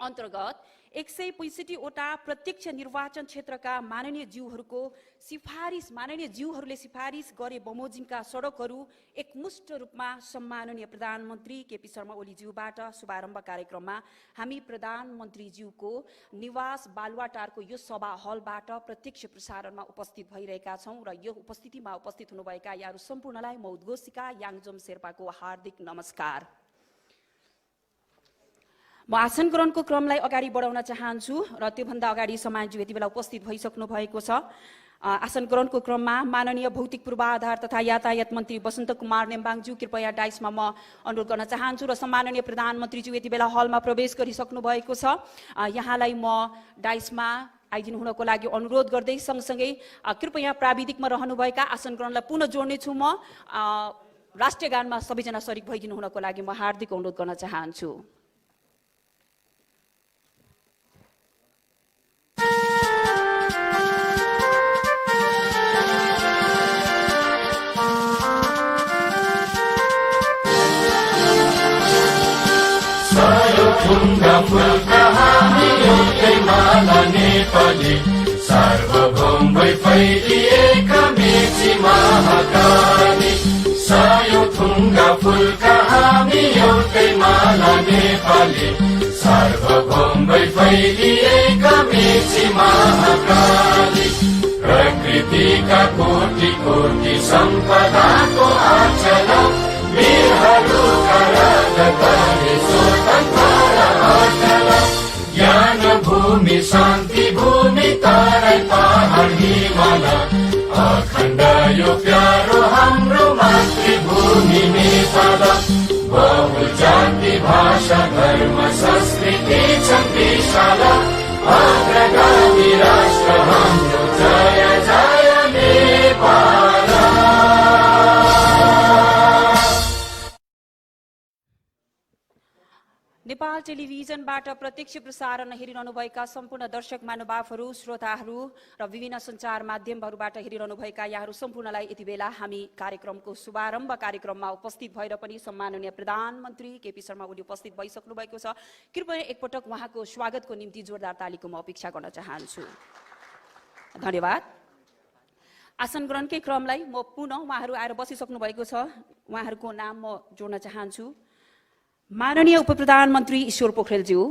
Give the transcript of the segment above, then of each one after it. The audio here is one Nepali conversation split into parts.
अन्तर्गत 165 वटा प्रत्यक्ष निर्वाचन क्षेत्रका माननीय ज्यूहरूले सिफारिस गरे बमोजिमका सडकहरू एकमुष्ट रूपमा सम्माननीय प्रधानमन्त्री केपी शर्मा ओली ज्यूबाट शुभारम्भ कार्यक्रममा हामी प्रधानमन्त्री ज्यूको निवास बालुवाटारको यो सभा हलबाट प्रत्यक्ष प्रसारणमा उपस्थित भइरहेका छौं र यो उपस्थितिमा उपस्थित हुनुभएका यहाँहरू सम्पूर्णलाई म उद्घोषिका याङजोम शेर्पाको हार्दिक नमस्कार। म आसन ग्रहणको क्रमलाई अगाडि बढाउन चाहन्छु र त्योभन्दा अगाडि समाजज्यू यति बेला उपस्थित भइसक्नु भएको छ। आसन ग्रहणको क्रममा माननीय भौतिक पूर्वाधार तथा यातायात मन्त्री बसन्त कुमार नेम्बाङज्यू कृपया डाइसमा म अनुरोध गर्न चाहन्छु र सम्माननीय प्रधानमन्त्रीज्यू यति बेला हलमा प्रवेश गरिसक्नु भएको छ। यहाँलाई म डाइसमा आइदिनु हुनको लागि अनुरोध गर्दै सँगसँगै कृपया प्राविधिकमा रहनुभएका आसन ग्रहणलाई पुनः जोड्ने छु। म राष्ट्रिय गानमा सबैजना सरिक भइदिनु हुनको लागि म हार्दिक अनुरोध गर्न चाहन्छु। ढुङ्गा फुलका हामी एउटै माला नेपाली सार्वभौम भई फैलिएका मेची महाकाली। सयौं थुङ्गा फुलका हामी एउटै माला नेपाली सार्वभौम भई फैलिएका मेची महाकाली। प्रकृतिका कोटि कोटि सम्पदाको आचल वीरहरूका राजधानी स्वतन्त्र अचल। ज्ञान भूमि शान्ति भूमि तराई पहाड हिमाल अखण्ड यो प्यारो हाम्रो मातृभूमि नेपाल। बहु जाति भाषा धर्म संस्कृति छन् विशाल अग्रगामी राष्ट्र हाम्रो जय जय नेपाल। नेपाल टेलिभिजनबाट प्रत्यक्ष प्रसारण हेरिरहनुभएका सम्पूर्ण दर्शक महानुभावहरू, श्रोताहरू र विभिन्न सञ्चार माध्यमहरूबाट हेरिरहनुभएका यहाँहरू सम्पूर्णलाई यति बेला हामी कार्यक्रमको शुभारम्भ कार्यक्रममा उपस्थित भएर पनि सम्माननीय प्रधानमन्त्री केपी शर्मा ओली उपस्थित भइसक्नु भएको छ। कृपया एकपटक उहाँको स्वागतको निम्ति जोरदार तालीको म अपेक्षा गर्न चाहन्छु। धन्यवाद। आसन ग्रहणकै क्रमलाई म पुनः उहाँहरू आएर बसिसक्नु भएको छ, उहाँहरूको नाम म जोड्न चाहन्छु। माननीय उप प्रधानमन्त्री ईश्वर पोखरेलज्यू,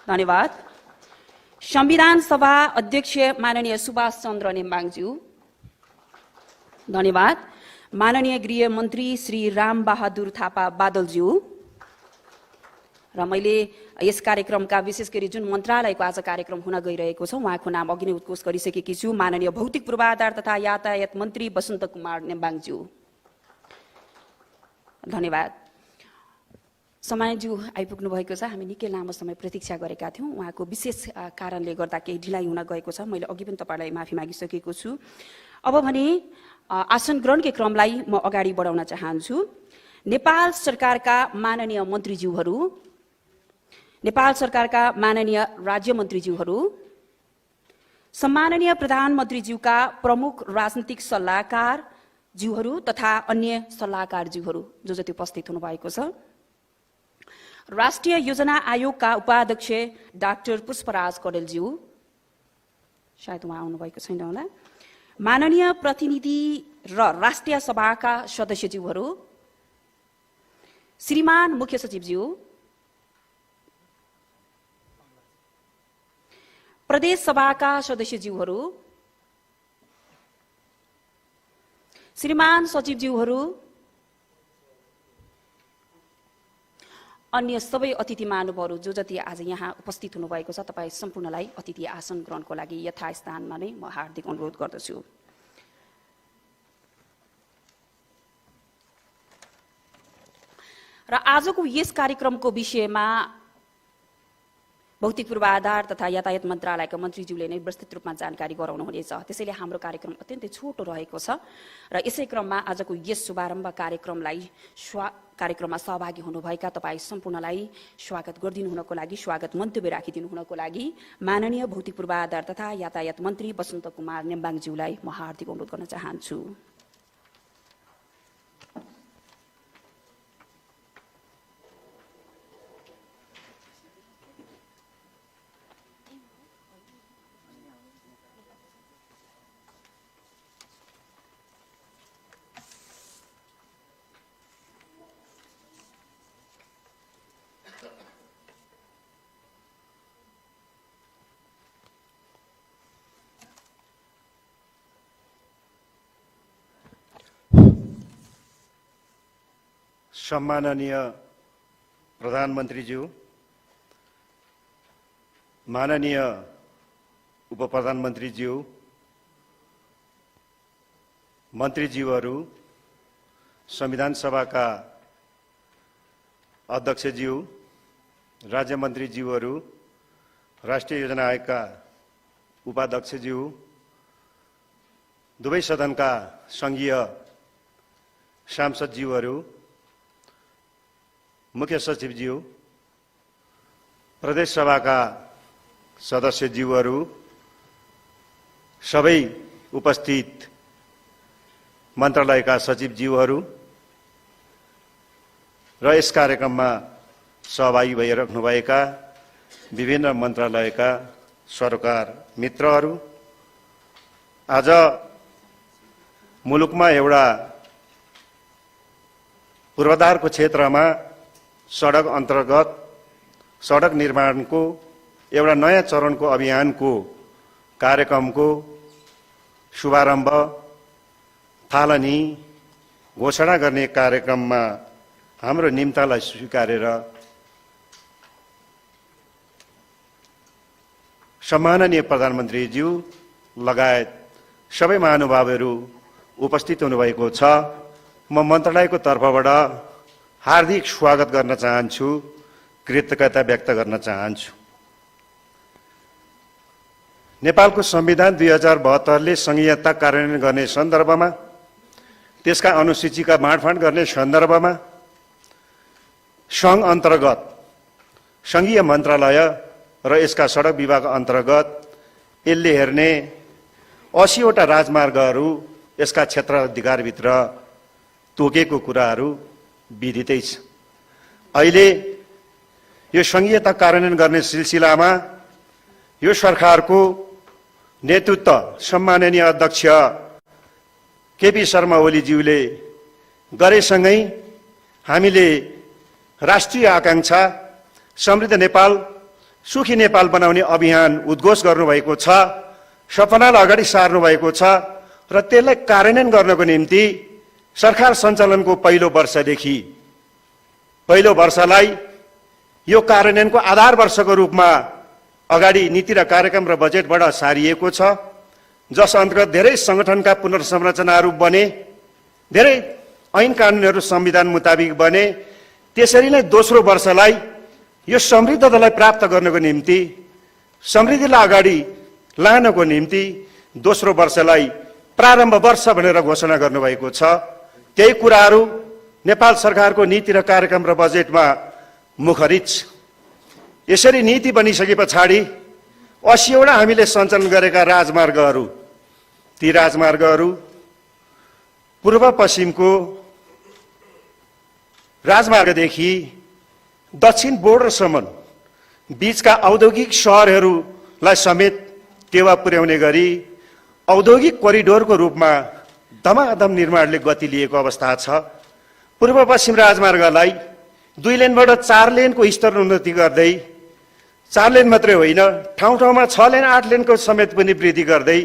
धन्यवाद। संविधान सभा अध्यक्ष माननीय सुभाष चन्द्र नेम्बाङज्यू, धन्यवाद। माननीय गृह मन्त्री श्री राम बहादुर थापा बादलज्यू र मैले यस कार्यक्रमका विशेष गरी जुन मन्त्रालयको आज कार्यक्रम हुन गइरहेको छ उहाँको नाम अघि नै उद्घोष गरिसकेकी छु, माननीय भौतिक पूर्वाधार तथा यातायात मन्त्री बसन्त कुमार नेम्बाङज्यू, धन्यवाद। समाजज्यू आइपुग्नु भएको छ। हामी निकै लामो समय प्रतीक्षा गरेका थियौँ, उहाँको विशेष कारणले गर्दा केही ढिलाइ हुन गएको छ। मैले अघि पनि तपाईँलाई माफी मागिसकेको छु। अब भने आसन ग्रहणकै क्रमलाई म अगाडि बढाउन चाहन्छु। नेपाल सरकारका माननीय मन्त्रीज्यूहरू, नेपाल सरकारका माननीय राज्य मन्त्रीज्यूहरू, सम्माननीय प्रधानमन्त्रीज्यूका प्रमुख राजनीतिक सल्लाहकार ज्यूहरू तथा अन्य सल्लाहकार ज्यूहरू जो जति उपस्थित हुनुभएको छ, राष्ट्रिय योजना आयोगका उपाध्यक्ष डाक्टर पुष्पराज कडेलज्यू, सायद उहाँ आउनुभएको छैन होला, माननीय प्रतिनिधि र राष्ट्रिय सभाका सदस्यज्यूहरू, श्रीमान मुख्य सचिवज्यू, प्रदेश सभाका सदस्यज्यूहरू, श्रीमान सचिवज्यूहरू, अन्य सबै अतिथि महानुभावहरू जो जति आज यहाँ उपस्थित हुनुभएको छ, तपाईँ सम्पूर्णलाई अतिथि आसन ग्रहणको लागि यथास्थानमा नै म हार्दिक अनुरोध गर्दछु। र आजको यस कार्यक्रमको विषयमा भौतिक पूर्वाधार तथा यातायात मन्त्रालयका मन्त्रीज्यूले नै विस्तृत रूपमा जानकारी गराउनुहुनेछ। त्यसैले हाम्रो कार्यक्रम अत्यन्तै छोटो रहेको छ र यसै क्रममा आजको यस शुभारम्भ कार्यक्रममा सहभागी हुनुभएका तपाईँ सम्पूर्णलाई स्वागत गरिदिनु हुनको लागि, स्वागत मन्तव्य राखिदिनु हुनको लागि माननीय भौतिक पूर्वाधार तथा यातायात मन्त्री बसन्त कुमार नेम्बाङज्यूलाई म हार्दिक अनुरोध गर्न चाहन्छु। सम्माननीय प्रधानमन्त्रीज्यू, माननीय उपप्रधानमन्त्रीज्यू, मन्त्रीज्यूहरू, संविधान सभाका अध्यक्षज्यू, राज्य मन्त्रीज्यूहरू, राष्ट्रिय योजना आयोगका उपाध्यक्षज्यू, दुवै सदनका संघीय सांसदज्यूहरू, मुख्य सचिवज्यू, प्रदेश सभाका सदस्यज्यूहरू, सबै उपस्थित मन्त्रालयका सचिवज्यूहरू र यस कार्यक्रममा सहभागी भइराख्नुभएका विभिन्न मन्त्रालयका सरोकार मित्रहरू, आज मुलुकमा एउटा पूर्वाधारको क्षेत्रमा सडक अन्तर्गत सडक निर्माणको एउटा नयाँ चरणको अभियानको कार्यक्रमको शुभारम्भ, थालनी, घोषणा गर्ने कार्यक्रममा हाम्रो निम्तालाई स्वीकारेर सम्माननीय प्रधानमन्त्रीज्यू लगायत सबै महानुभावहरू उपस्थित हुनुभएको छ। म मन्त्रालयको तर्फबाट हार्दिक स्वागत गर्न चाहन्छु, कृतज्ञता व्यक्त गर्न चाहन्छु। नेपालको संविधान 2072ले संघीयता कार्यान्वयन गर्ने सन्दर्भमा, त्यसका अनुसूचीका बाँडफाँड गर्ने सन्दर्भमा सङ्घ अन्तर्गत संघीय मन्त्रालय र यसका सडक विभाग अन्तर्गत यसले हेर्ने 80वटा राजमार्गहरू यसका क्षेत्राधिकारभित्र तोकेको कुराहरू विदितै छ। अहिले यो संघीयता कार्यान्वयन गर्ने सिलसिलामा यो सरकारको नेतृत्व सम्माननीय अध्यक्ष केपी शर्मा ओलीज्यूले गरेसँगै हामीले राष्ट्रिय आकांक्षा समृद्ध नेपाल, सुखी नेपाल बनाउने अभियान उद्घोष गर्नुभएको छ, सपनालाई अगाडि सार्नु भएको छ र त्यसलाई कार्यान्वयन गर्नको निम्ति सरकार सञ्चालनको पहिलो वर्षदेखि पहिलो वर्षलाई यो कार्यान्वयनको आधार वर्षको रूपमा अगाडि नीति र कार्यक्रम र बजेटबाट सारिएको छ, जस अन्तर्गत धेरै संगठनका पुनर्संरचनाहरू बने, धेरै ऐन कानुनहरू संविधान मुताबिक बने। त्यसरी नै दोस्रो वर्षलाई यो समृद्धतालाई प्राप्त गर्नको निम्ति, समृद्धिलाई अगाडि लानको निम्ति दोस्रो वर्षलाई प्रारम्भ वर्ष भनेर घोषणा गर्नुभएको छ। त्यही कुराहरू नेपाल सरकारको नीति र कार्यक्रम र बजेटमा मुखरित छ। यसरी नीति बनिसके पछाडि 80वटा हामीले सञ्चालन गरेका राजमार्गहरू, ती राजमार्गहरू पूर्व पश्चिमको राजमार्गदेखि दक्षिण बोर्डरसम्म बीचका औद्योगिक सहरहरूलाई समेत टेवा पुर्याउने गरी औद्योगिक कोरिडोरको रूपमा धमाधम निर्माणले गति लिएको अवस्था छ। पूर्व पश्चिम राजमार्गलाई 2 लेनबाट 4 लेनको स्तर उन्नति गर्दै, 4 लेन मात्रै होइन ठाउँ ठाउँमा 6 लेन 8 लेनको समेत पनि वृद्धि गर्दै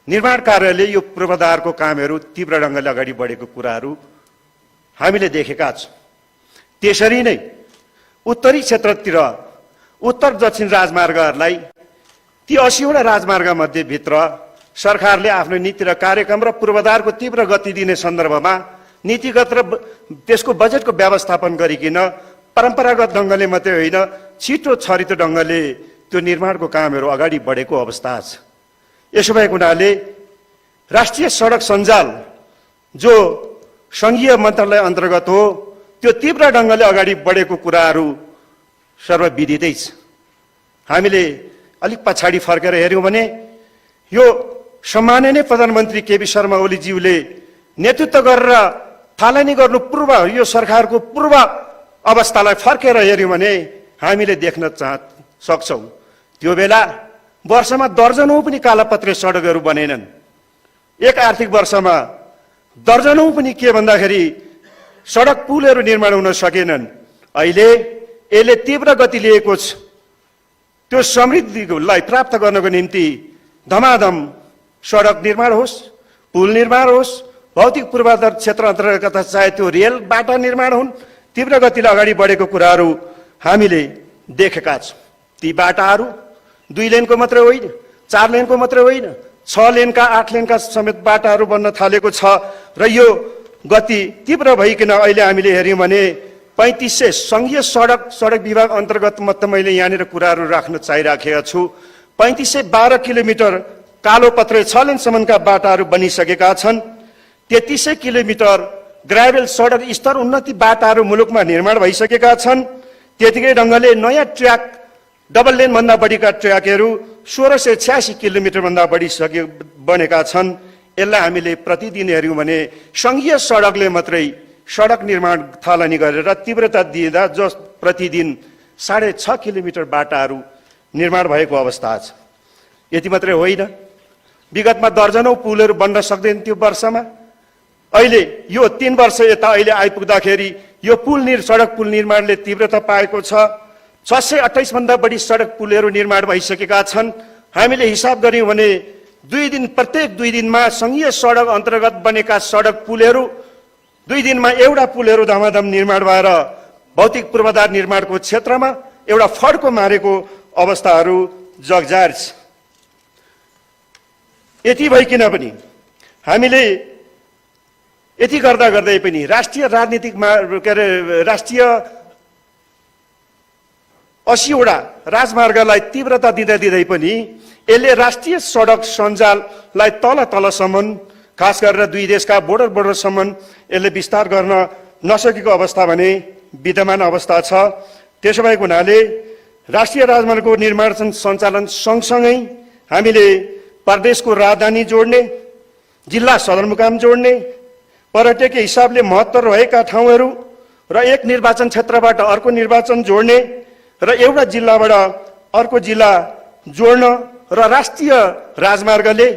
निर्माण कार्यले यो पूर्वाधारको कामहरू तीव्र ढङ्गले अगाडि बढेको कुराहरू हामीले देखेका छौँ। त्यसरी नै उत्तरी क्षेत्रतिर उत्तर दक्षिण राजमार्गहरूलाई, ती 80वटा राजमार्गमध्ये भित्र सरकारले आफ्नो नीति र कार्यक्रम र पूर्वाधारको तीव्र गति दिने सन्दर्भमा नीतिगत र त्यसको बजेटको व्यवस्थापन गरिकन परम्परागत ढङ्गले मात्रै होइन, छिटो छरितो ढङ्गले त्यो निर्माणको कामहरू अगाडि बढेको अवस्था छ। यसो भएको हुनाले राष्ट्रिय सडक सञ्जाल जो संघीय मन्त्रालय अन्तर्गत हो, त्यो तीव्र ढङ्गले अगाडि बढेको कुराहरू सर्वविदितै छ। हामीले अलिक पछाडि फर्केर हेऱ्यौँ भने यो सम्माननीय प्रधानमन्त्री केपी शर्मा ओलीज्यूले नेतृत्व गरेर थालनी गर्नु पूर्व यो सरकारको पूर्व अवस्थालाई फर्केर हेऱ्यौँ भने हामीले देख्न सक्छौँ त्यो बेला वर्षमा दर्जनौं पनि कालापत्रे सडकहरू बनेनन्। एक आर्थिक वर्षमा दर्जनौं पनि के भन्दाखेरि सडक पुलहरू निर्माण हुन सकेनन्। अहिले यसले तीव्र गति लिएको छ। त्यो समृद्धिलाई प्राप्त गर्नको निम्ति धमाधम सडक निर्माण होस्, पुल निर्माण होस्, भौतिक पूर्वाधार क्षेत्र अन्तर्गत चाहे त्यो रेल बाटा निर्माण हुन्, तीव्र गतिले अगाडि बढेको कुराहरू हामीले देखेका छौँ। ती बाटाहरू 2 लेनको मात्रै होइन, 4 लेनको मात्रै होइन, 6 लेनका 8 लेनका समेत बाटाहरू बन्न थालेको छ र यो गति तीव्र भइकन अहिले हामीले हेर्यौँ भने 3500 सङ्घीय सडक विभाग अन्तर्गत मात्र मैले यहाँनिर कुराहरू राख्न चाहिराखेका छु। 3512 किलोमिटर कालोपत्रे 6 लेनसम्मका बाटाहरू बनिसकेका छन्। 3300 किलोमिटर ग्राभेल सडक स्तर उन्नति बाटाहरू मुलुकमा निर्माण भइसकेका छन्। त्यतिकै ढङ्गले नयाँ ट्र्याक डबल लेनभन्दा बढीका ट्र्याकहरू 1686 किलोमिटरभन्दा बढी बनेका छन्। यसलाई हामीले प्रतिदिन हेऱ्यौँ भने सङ्घीय सडकले मात्रै सडक निर्माण थालनी गरेर तीव्रता दिँदा जस प्रतिदिन 6.5 किलोमिटर बाटाहरू निर्माण भएको अवस्था छ। यति मात्रै होइन, विगतमा दर्जनौं पुलहरू बन्न सक्दैन त्यो वर्षमा। अहिले यो 3 वर्ष यता अहिले आइपुग्दाखेरि यो सडक पुल निर्माणले तीव्रता पाएको छ। 628 भन्दा बढी सडक पुलहरू निर्माण भइसकेका छन्। हामीले हिसाब गर्यौँ भने प्रत्येक 2 दिनमा सङ्घीय सडक अन्तर्गत बनेका सडक पुलहरू 2 दिनमा एउटा पुलहरू धमाधम निर्माण भएर भौतिक पूर्वाधार निर्माणको क्षेत्रमा एउटा फड्को मारेको अवस्थाहरू जगजाहेर छ। यति भइकन पनि हामीले यति गर्दै पनि राष्ट्रिय राजनीतिकमा राष्ट्रिय 80 वटा राजमार्गलाई तीव्रता दिँदै पनि यसले राष्ट्रिय सडक सञ्जाललाई तलसम्म खास गरेर 2 देशका बोर्डरसम्म यसले विस्तार गर्न नसकेको अवस्था भने विद्यमान अवस्था छ। त्यसो भएको हुनाले राष्ट्रिय राजमार्गको निर्माण सञ्चालन सँगसँगै हामीले प्रदेशको राजधानी जोड्ने, जिल्ला सदरमुकाम जोड्ने, पर्यटकीय हिसाबले महत्त्व रहेका ठाउँहरू र एक निर्वाचन क्षेत्रबाट अर्को निर्वाचन जोड्ने र एउटा जिल्लाबाट अर्को जिल्ला जोड्न र राष्ट्रिय राजमार्गले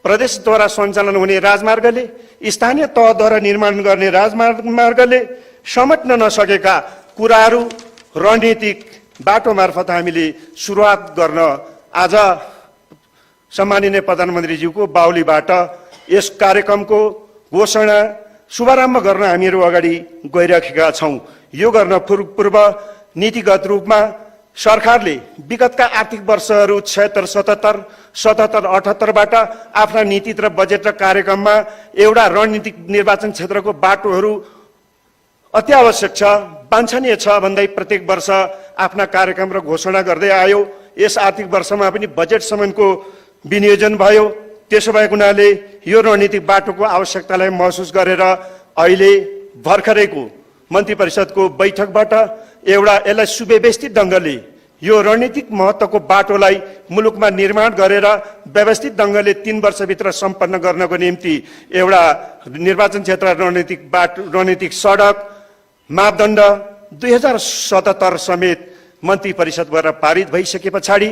प्रदेशद्वारा सञ्चालन हुने राजमार्गले स्थानीय तहद्वारा निर्माण गर्ने राजमार्गले समेट्न नसकेका कुराहरू रणनीतिक बाटो मार्फत हामीले सुरुवात गर्न आज सम्माननीय प्रधानमन्त्रीज्यूको बाहुलीबाट यस कार्यक्रमको घोषणा शुभारम्भ गर्न हामीहरू अगाडि गइरहेका छौँ। यो गर्न पूर्व नीतिगत रूपमा सरकारले विगतका आर्थिक वर्षहरू 76, 77, 78बाट आफ्ना नीति र बजेट र कार्यक्रममा एउटा रणनीतिक निर्वाचन क्षेत्रको बाटोहरू अत्यावश्यक छ, वाञ्छनीय छ भन्दै प्रत्येक वर्ष आफ्ना कार्यक्रम र घोषणा गर्दै आयो। यस आर्थिक वर्षमा पनि बजेट सम्मको विनियोजन भयो। त्यसो भएको हुनाले यो रणनीतिक बाटोको आवश्यकतालाई महसुस गरेर अहिले भर्खरैको मन्त्री परिषदको बैठकबाट यसलाई सुव्यवस्थित ढङ्गले यो रणनीतिक महत्त्वको बाटोलाई मुलुकमा निर्माण गरेर व्यवस्थित ढङ्गले 3 वर्षभित्र सम्पन्न गर्नको निम्ति एउटा निर्वाचन क्षेत्र रणनीतिक सडक मापदण्ड 2077 समेत मन्त्री परिषदबाट पारित भइसके पछाडि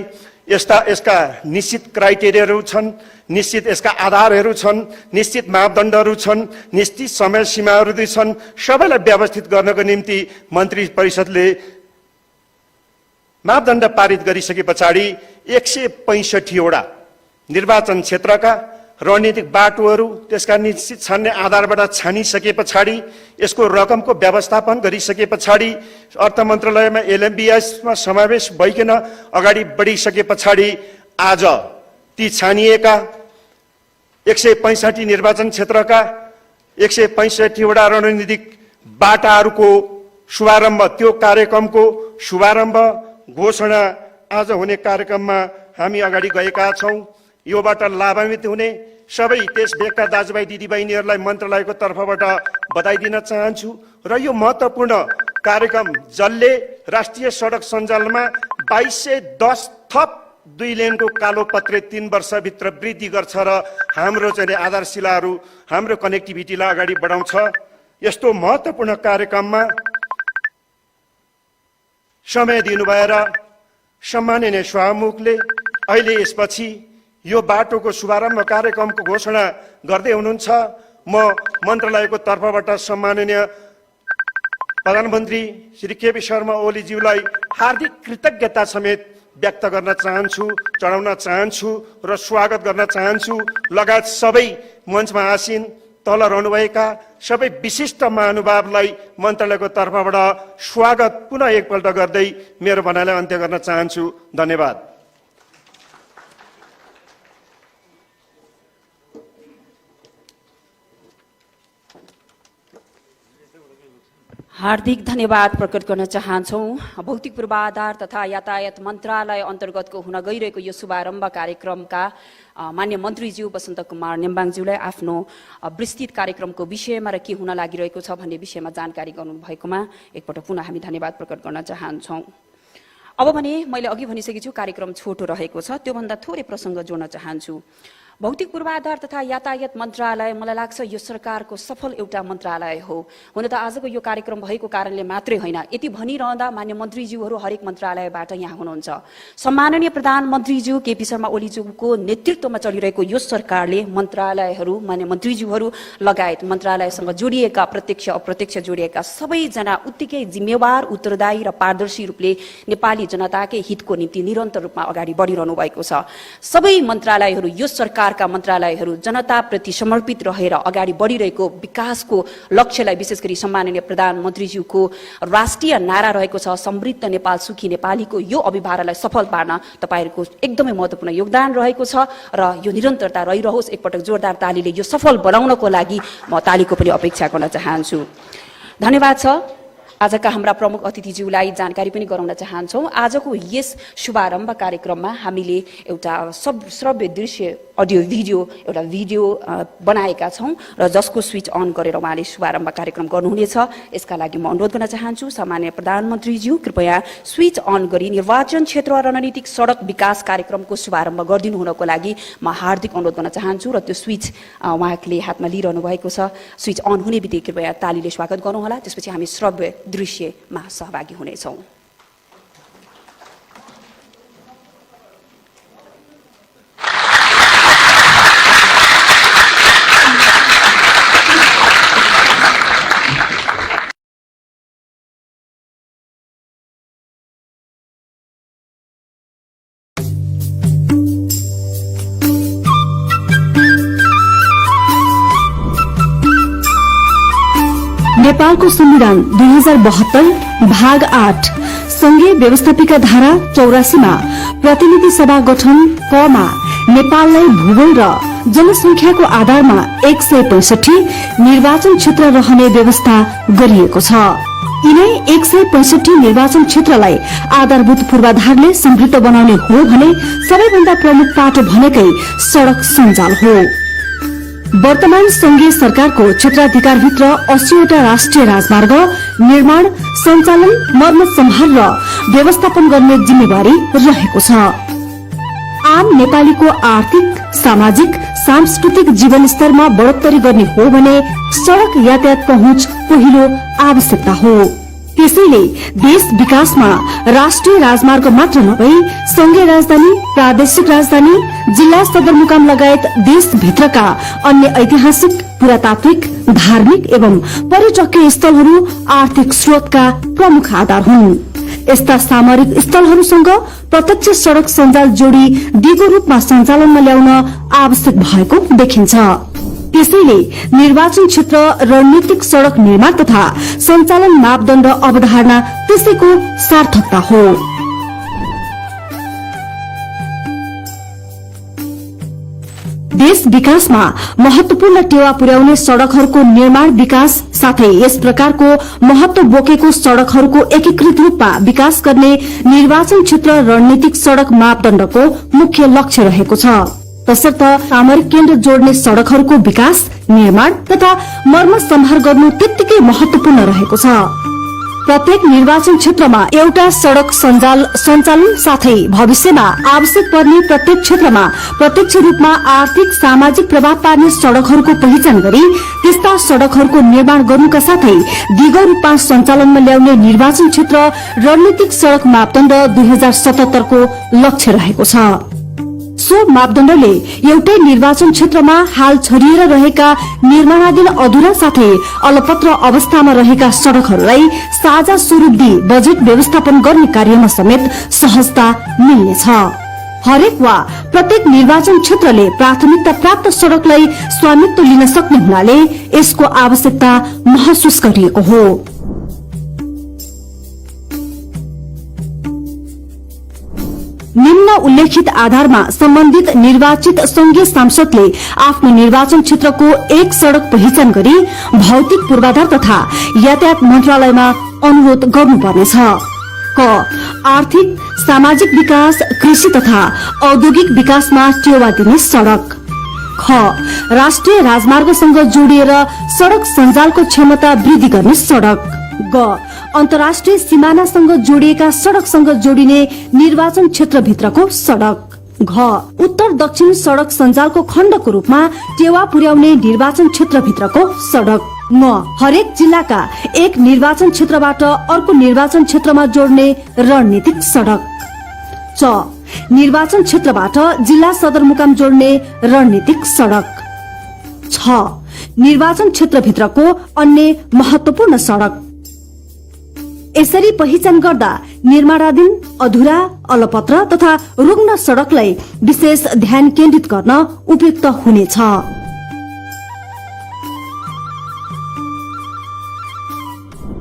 यसका निश्चित क्राइटेरियाहरू छन्, निश्चित यसका आधारहरू छन्, निश्चित मापदण्डहरू छन्, निश्चित समय सीमाहरू छन्। सबैलाई व्यवस्थित गर्नको निम्ति मन्त्री परिषदले मापदण्ड पारित गरिसके पछाडि 165 वटा निर्वाचन क्षेत्रका रणनीतिक बाटोहरू त्यसका निश्चित छान्ने आधारबाट छानिसके पछाडि यसको रकमको व्यवस्थापन गरिसके पछाडि अर्थ मन्त्रालयमा LMBSमा समावेश भइकन अगाडि बढिसके पछाडि आज ती छानिएका 165 निर्वाचन क्षेत्रका 165 वटा रणनीतिक बाटाहरूको शुभारम्भ, त्यो कार्यक्रमको शुभारम्भ घोषणा आज हुने कार्यक्रममा हामी अगाडि गएका छौँ। योबाट लाभान्वित हुने सबै त्यस भेगका दाजुभाइ दिदीबहिनीहरूलाई मन्त्रालयको तर्फबाट बधाई दिन चाहन्छु र यो महत्त्वपूर्ण कार्यक्रम जसले राष्ट्रिय सडक सञ्जालमा 2210 थप 2 लेनको कालोपत्रे 3 वर्षभित्र वृद्धि गर्छ र हाम्रो चाहिँ आधारशिलाहरू हाम्रो कनेक्टिभिटीलाई अगाडि बढाउँछ। यस्तो महत्त्वपूर्ण कार्यक्रममा समय दिनुभएर सम्माननीय सभामुखले अहिले यसपछि यो बाटोको शुभारम्भ कार्यक्रमको घोषणा गर्दै हुनुहुन्छ। म मन्त्रालयको तर्फबाट सम्माननीय प्रधानमन्त्री श्री केपी शर्मा ओलीज्यूलाई हार्दिक कृतज्ञता समेत व्यक्त गर्न चाहन्छु, चढाउन चाहन्छु र स्वागत गर्न चाहन्छु। लगायत सबै मञ्चमा आसीन तल रहनुभएका सबै विशिष्ट महानुभावलाई मन्त्रालयको तर्फबाट स्वागत पुनः एकपल्ट गर्दै मेरो भनाइलाई अन्त्य गर्न चाहन्छु। धन्यवाद। हार्दिक धन्यवाद प्रकट गर्न चाहन्छौँ। भौतिक पूर्वाधार तथा यातायात मन्त्रालय अन्तर्गतको हुन गइरहेको यो शुभारम्भ कार्यक्रमका मान्य मन्त्रीज्यू वसन्त कुमार नेम्बाङज्यूलाई आफ्नो विस्तृत कार्यक्रमको विषयमा र के हुन लागिरहेको छ भन्ने विषयमा जानकारी गराउनुभएकोमा एकपटक पुनः हामी धन्यवाद प्रकट गर्न चाहन्छौँ। अब भने मैले अघि भनिसकेको छु कार्यक्रम छोटो रहेको छ, त्योभन्दा थोरै प्रसङ्ग जोड्न चाहन्छु। भौतिक पूर्वाधार तथा यातायात मन्त्रालय मलाई लाग्छ यो सरकारको सफल एउटा मन्त्रालय हो। हुन त आजको यो कार्यक्रम भएको कारणले मात्रै होइन, यति भनिरहँदा मान्य मन्त्रीज्यूहरू हरेक मन्त्रालयबाट यहाँ हुनुहुन्छ। सम्माननीय प्रधानमन्त्रीज्यू केपी शर्मा ओलीज्यूको नेतृत्वमा चलिरहेको यो सरकारले मन्त्रालयहरू मान्य मन्त्रीज्यूहरू लगायत मन्त्रालयसँग जोडिएका प्रत्यक्ष अप्रत्यक्ष जोडिएका सबैजना उत्तिकै जिम्मेवार, उत्तरदायी र पारदर्शी रूपले नेपाली जनताकै हितको निम्ति निरन्तर रूपमा अगाडि बढिरहनु भएको छ। सबै मन्त्रालयहरू यो सरकारका मन्त्रालयहरू जनताप्रति समर्पित रहेर अगाडि बढिरहेको विकासको लक्ष्यलाई विशेष गरी सम्माननीय प्रधानमन्त्रीज्यूको राष्ट्रिय नारा रहेको छ समृद्ध नेपाल सुखी नेपालीको यो अभिभारलाई सफल पार्न तपाईहरूको एकदमै महत्त्वपूर्ण योगदान रहेको छ र यो निरन्तरता रहिरहोस्। एकपटक जोरदार तालीले यो सफल बनाउनको लागि म तालीको पनि अपेक्षा गर्न चाहन्छु। धन्यवाद छ। आजका हाम्रा प्रमुख अतिथिज्यूलाई जानकारी पनि गराउन चाहन्छौँ। आजको यस शुभारम्भ कार्यक्रममा हामीले एउटा श्रव्य दृश्य अडियो भिडियो बनाएका छौँ र जसको स्विच अन गरेर उहाँले शुभारम्भ कार्यक्रम गर्नुहुनेछ। यसका लागि म अनुरोध गर्न चाहन्छु सामान्य प्रधानमन्त्रीज्यू कृपया स्विच अन गरी निर्वाचन क्षेत्र रणनीतिक सडक विकास कार्यक्रमको शुभारम्भ गरिदिनु हुनको लागि म हार्दिक अनुरोध गर्न चाहन्छु र त्यो स्विच उहाँले हातमा लिइरहनु भएको छ। स्विच अन हुने बित्तिकै कृपया तालीले स्वागत गर्नुहोला। त्यसपछि हामी श्रव्य दृश्यमा सहभागी हुनेछौँ। नेपालको संविधान 2072 भाग 8 संघीय व्यवस्थापिका धारा 84 मा प्रतिनिधि सभा गठन क मा नेपाललाई भूगोल र जनसंख्याको आधारमा 165 निर्वाचन क्षेत्र रहने व्यवस्था गरिएको छ। यिनै 165 निर्वाचन क्षेत्रलाई आधारभूत पूर्वाधारले समृद्ध बनाउने हो भने सबैभन्दा प्रमुख पाटो भनेकै सड़क सञ्जाल हो। वर्तमान संघीय सरकारको क्षेत्राधिकारभित्र 80वटा राष्ट्रिय राजमार्ग निर्माण, सञ्चालन, मर्मत सम्हार र व्यवस्थापन गर्ने जिम्मेवारी रहेको छ। आम नेपालीको आर्थिक, सामाजिक, सांस्कृतिक जीवनस्तरमा बढोत्तरी गर्ने हो भने सड़क यातायात पहुँच पहिलो आवश्यकता हो। त्यसैले देश विकासमा राष्ट्रिय राजमार्ग मात्र नभई संघीय राजधानी, प्रादेशिक राजधानी, जिल्ला सदरमुकाम लगायत देशभित्रका अन्य ऐतिहासिक, पुरातात्विक, धार्मिक एवं पर्यटकीय स्थलहरू आर्थिक स्रोतका प्रमुख आधार हुन्। यस्ता सामरिक स्थलहरूसँग प्रत्यक्ष सड़क सञ्जाल जोडी दिगो रूपमा सञ्चालनमा ल्याउन आवश्यक भएको देखिन्छ। त्यसैले निर्वाचन क्षेत्र रणनीतिक सड़क निर्माण तथा सञ्चालन मापदण्ड अवधारणा त्यसैको सार्थकता हो। देश विकासमा महत्वपूर्ण टेवा पुर्याउने सड़कहरूको निर्माण विकास साथै यस प्रकारको महत्व बोकेको सड़कहरूको एकीकृत रूपमा विकास गर्ने निर्वाचन क्षेत्र रणनीतिक सड़क मापदण्डको मुख्य लक्ष्य रहेको छ। तसर्थ सामरिक केन्द्र जोड्ने सड़कहरूको विकास, निर्माण तथा मर्मत सम्हार गर्नु त्यत्तिकै महत्वपूर्ण रहेको छ। प्रत्येक निर्वाचन क्षेत्रमा एउटा सड़क सञ्जाल सञ्चालन साथै भविष्यमा आवश्यक पर्ने प्रत्येक क्षेत्रमा प्रत्यक्ष रूपमा आर्थिक, सामाजिक प्रभाव पार्ने सड़कहरूको पहिचान गरी त्यस्ता सड़कहरूको निर्माण गर्नुका साथै दिगो रूपमा सञ्चालनमा ल्याउने निर्वाचन क्षेत्र रणनीतिक सड़क मापदण्ड 2077 को लक्ष्य रहेको छ। सो मापदण्डले एउटै निर्वाचन क्षेत्रमा हाल छरिएर रहेका निर्माणाधीन अधुरा साथै अलपत्र अवस्थामा रहेका सड़कहरूलाई साझा स्वरूप दिई बजेट व्यवस्थापन गर्ने कार्यमा समेत सहजता मिल्नेछ। हरेक वा प्रत्येक निर्वाचन क्षेत्रले प्राथमिकता प्राप्त सड़कलाई स्वामित्व लिन सक्ने हुनाले यसको आवश्यकता महसुस गरिएको हो। निम्न उल्लेखित आधारमा सम्बन्धित निर्वाचित संघीय सांसदले आफ्नो निर्वाचन क्षेत्रको एक सड़क पहिचान गरी भौतिक पूर्वाधार तथा यातायात मन्त्रालयमा अनुरोध गर्नुपर्नेछ। क आर्थिक सामाजिक विकास कृषि तथा औद्योगिक विकासमा टेवा दिने सड़क। ख राष्ट्रिय राजमार्गसँग जोडिएर सड़क सञ्जालको क्षमता वृद्धि गर्ने सड़क। ग अन्तर्राष्ट्रिय सीमानासँग जोडिएका सड़कसँग जोडिने निर्वाचन क्षेत्रभित्रको सड़क। घ उत्तर दक्षिण सड़क सञ्जालको खण्डको रूपमा टेवा पुर्याउने निर्वाचन क्षेत्रभित्रको सड़क। ङ हरेक जिल्लाका एक निर्वाचन क्षेत्रबाट अर्को निर्वाचन क्षेत्रमा जोड्ने रणनीतिक सड़क। च निर्वाचन क्षेत्रबाट जिल्ला सदरमुकाम जोड्ने रणनीतिक सड़क। छ निर्वाचन क्षेत्रभित्रको अन्य महत्वपूर्ण सड़क। यसरी पहिचान गर्दा निर्माणाधीन अधुरा अलपत्र तथा रुग्ण सड़कलाई विशेष ध्यान केन्द्रित गर्न उपयुक्त हुनेछ।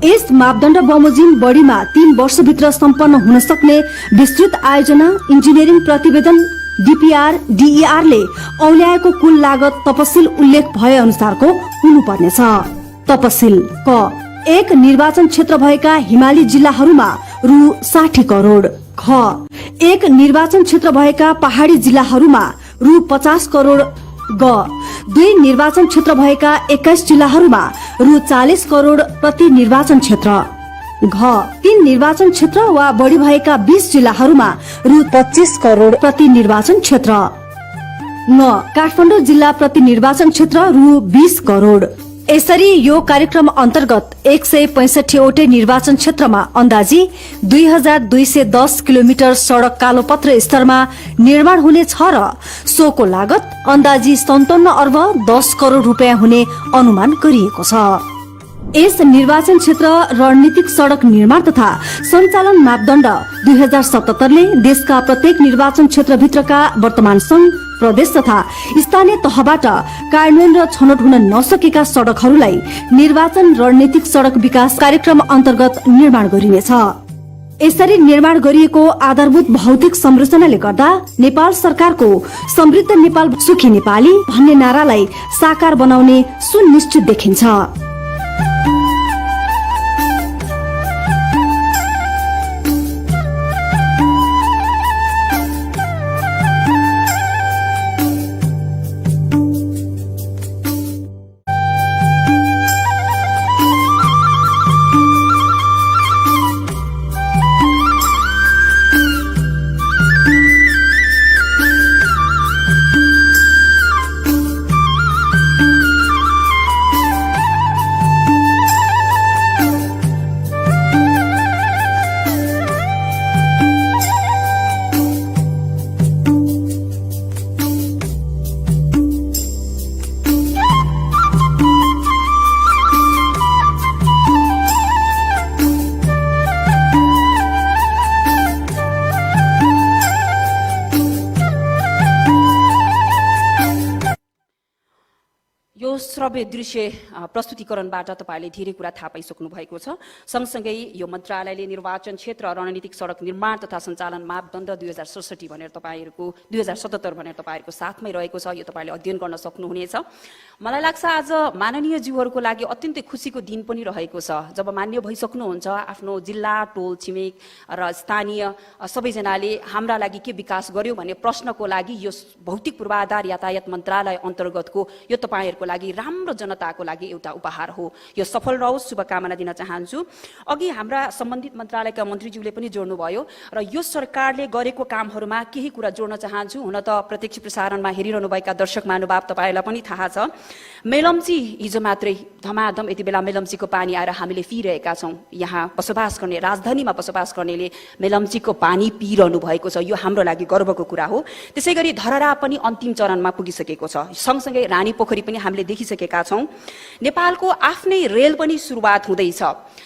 यस मापदण्ड बमोजिम बढीमा 3 वर्षभित्र सम्पन्न हुन सक्ने विस्तृत आयोजना इन्जिनियरिङ प्रतिवेदन डीपीआर डीईआर ले औल्याएको कुल लागत तपसिल उल्लेख भए अनुसारको हुनुपर्नेछ। तपसिल क एक निर्वाचन क्षेत्र भएका हिमाली जिल्लाहरूमा रु 60 करोड़। ख एक निर्वाचन क्षेत्र भएका पहाड़ी जिल्लाहरूमा रु 50 करोड़। ग 2 निर्वाचन क्षेत्र भएका 21 जिल्लाहरूमा रु 40 करोड़ प्रति निर्वाचन क्षेत्र। घ 3 निर्वाचन क्षेत्र वा बढी भएका 20 जिल्लाहरूमा रु 25 करोड़ प्रति निर्वाचन क्षेत्र। न काठमाडौँ जिल्ला प्रति निर्वाचन क्षेत्र रु 20 करोड़। यसरी यो कार्यक्रम अन्तर्गत 165 वटै निर्वाचन क्षेत्रमा अन्दाजी 2210 किलोमिटर सड़क कालोपत्र स्तरमा निर्माण हुनेछ र सोको लागत अन्दाजी 57 अर्ब 10 करोड़ रुपियाँ हुने अनुमान गरिएको छ। यस निर्वाचन क्षेत्र रणनीतिक सड़क निर्माण तथा सञ्चालन मापदण्ड 2077 ले देशका प्रत्येक निर्वाचन क्षेत्रभित्रका वर्तमान संघ प्रदेश तथा स्थानीय तहबाट कार्यान्वयन र छनौट हुन नसकेका सड़कहरूलाई निर्वाचन रणनीतिक सड़क विकास कार्यक्रम अन्तर्गत निर्माण गरिनेछ। यसरी निर्माण गरिएको आधारभूत भौतिक संरचनाले गर्दा नेपाल सरकारको समृद्ध नेपाल सुखी नेपाली भन्ने नारालाई साकार बनाउने सुनिश्चित देखिन्छ। श्रव्य दृश्य प्रस्तुतिकरणबाट तपाईले धेरै कुरा थाहा पाइसक्नु भएको छ। सँगसँगै यो मन्त्रालयले निर्वाचन क्षेत्र रणनीतिक सडक निर्माण तथा सञ्चालन मापदण्ड 2067 भनेर तपाईहरुको 2077 भनेर तपाईहरुको साथमै रहेको छ। यो तपाईले अध्ययन गर्न सक्नुहुनेछ। मलाई लाग्छ आज माननीय ज्यूहरुको लागि अत्यन्तै खुशीको दिन पनि रहेको छ जब मान्य भइसक्नुहुन्छ आफ्नो जिल्ला टोल छिमेक र स्थानीय सबैजनाले हाम्रा लागि के विकास गर्यो भन्ने प्रश्नको लागि यो भौतिक पूर्वाधार यातायात मन्त्रालय अन्तर्गतको यो तपाईहरुको लागि राम्रो जनताको लागि एउटा उपहार हो। यो सफल रहोस्, शुभकामना दिन चाहन्छु। अघि हाम्रा सम्बन्धित मन्त्रालयका मन्त्रीज्यूले पनि जोड्नु भयो र यो सरकारले गरेको कामहरुमा केही कुरा जोड्न चाहन्छु। हुन त प्रत्यक्ष प्रसारणमा हेरिरहनु भएका दर्शक महानुभाव तपाईलाई पनि थाहा छ, मेलम्ची हिजो मात्रै धमाधम यति बेला मेलम्चीको पानी आएर हामीले पिइरहेका छौं। यहाँ बसोबास गर्ने राजधानीमा बसोबास गर्नेले मेलम्चीको पानी पिइरहनु भएको छ। यो हाम्रो लागि गर्वको कुरा हो। त्यसैगरी धरहरा पनि अन्तिम चरणमा पुगिसकेको छ। सँगसँगै रानी पोखरी पनि हामीले देखिसकेका गरिसकेका छौँ। नेपालको आफ्नै रेल पनि सुरुवात हुँदैछ।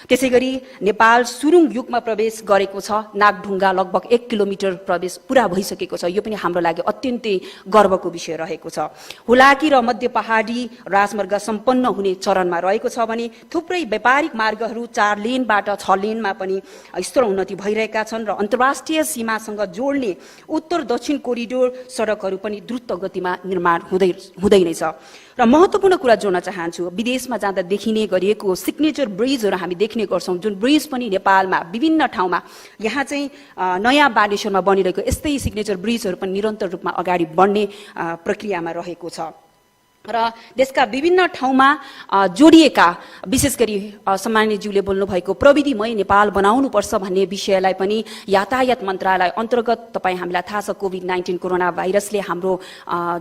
त्यसैगरी नेपाल सुरुङ युगमा प्रवेश गरेको छ। नागढुङ्गा लगभग 1 किलोमिटर प्रवेश पूरा भइसकेको छ। यो पनि हाम्रो लागि अत्यन्तै गर्वको विषय रहेको छ। हुलाकी र मध्य पहाडी राजमार्ग सम्पन्न हुने चरणमा रहेको छ भने थुप्रै व्यापारिक मार्गहरू 4 लेनबाट 6 लेनमा पनि स्तर उन्नति भइरहेका छन् र अन्तर्राष्ट्रिय सीमासँग जोड्ने उत्तर दक्षिण कोरिडोर सडकहरू पनि द्रुत गतिमा निर्माण हुँदै नै छ। र महत्त्वपूर्ण कुरा जोड्न चाहन्छु, विदेशमा जाँदा देखिने गरिएको सिग्नेचर ब्रिजहरू हामी देख्ने गर्छौँ, जुन ब्रिज पनि नेपालमा विभिन्न ठाउँमा यहाँ चाहिँ नयाँ बानेश्वरमा बनिरहेको यस्तै सिग्नेचर ब्रिजहरू पनि निरन्तर रूपमा अगाडि बढ्ने प्रक्रियामा रहेको छ। र देशका विभिन्न ठाउँमा जोडिएका विशेष गरी सम्माननीयज्यूले बोल्नुभएको प्रविधिमय नेपाल बनाउनुपर्छ भन्ने विषयलाई पनि यातायात मन्त्रालय अन्तर्गत तपाईँ हामीलाई थाहा छ कोभिड-19 कोरोना भाइरसले हाम्रो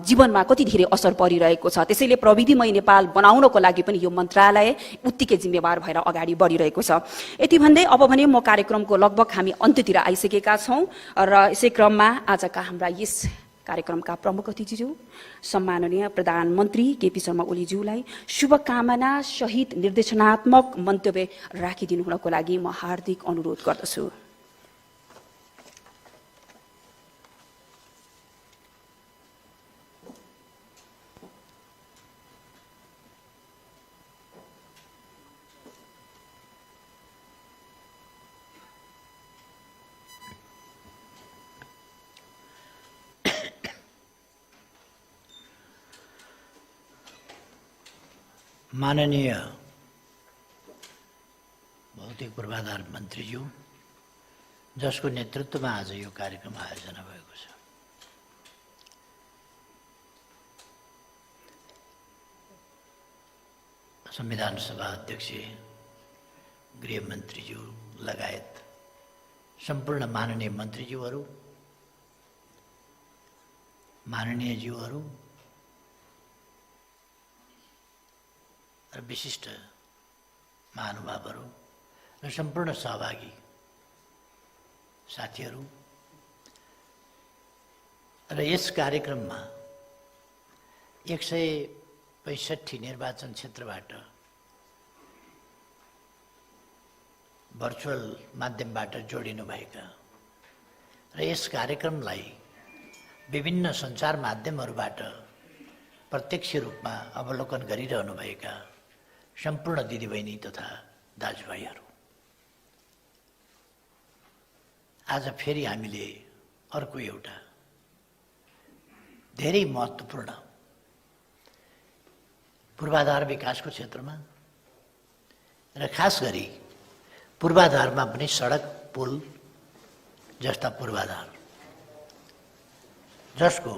जीवनमा कति धेरै असर परिरहेको छ। त्यसैले प्रविधिमय नेपाल बनाउनको लागि पनि यो मन्त्रालय उत्तिकै जिम्मेवार भएर अगाडि बढिरहेको छ। यति भन्दै अब भने म कार्यक्रमको लगभग हामी अन्त्यतिर आइसकेका छौँ र यसै क्रममा आजका हाम्रा यस कार्यक्रमका प्रमुख अतिथिज्यू सम्माननीय प्रधानमन्त्री केपी शर्मा ओलीज्यूलाई शुभकामना सहित निर्देशनात्मक मन्तव्य राखिदिनु हुनको लागि म हार्दिक अनुरोध गर्दछु। माननीय भौतिक पूर्वाधार मन्त्रीज्यू, जसको नेतृत्वमा आज यो कार्यक्रम आयोजना भएको छ, संविधान सभा अध्यक्ष गृहमन्त्रीज्यू लगायत सम्पूर्ण माननीय मन्त्रीज्यूहरू, माननीयज्यूहरू र विशिष्ट महानुभावहरू र सम्पूर्ण सहभागी साथीहरू र यस कार्यक्रममा 165 निर्वाचन क्षेत्रबाट भर्चुअल माध्यमबाट जोडिनुभएका र यस कार्यक्रमलाई विभिन्न सञ्चार माध्यमहरूबाट प्रत्यक्ष रूपमा अवलोकन गरिरहनुभएका सम्पूर्ण दिदीबहिनी तथा दाजुभाइहरू, आज फेरि हामीले अर्को एउटा धेरै महत्त्वपूर्ण पूर्वाधार विकासको क्षेत्रमा र खास गरी पूर्वाधारमा पनि सडक पुल जस्ता पूर्वाधार जसको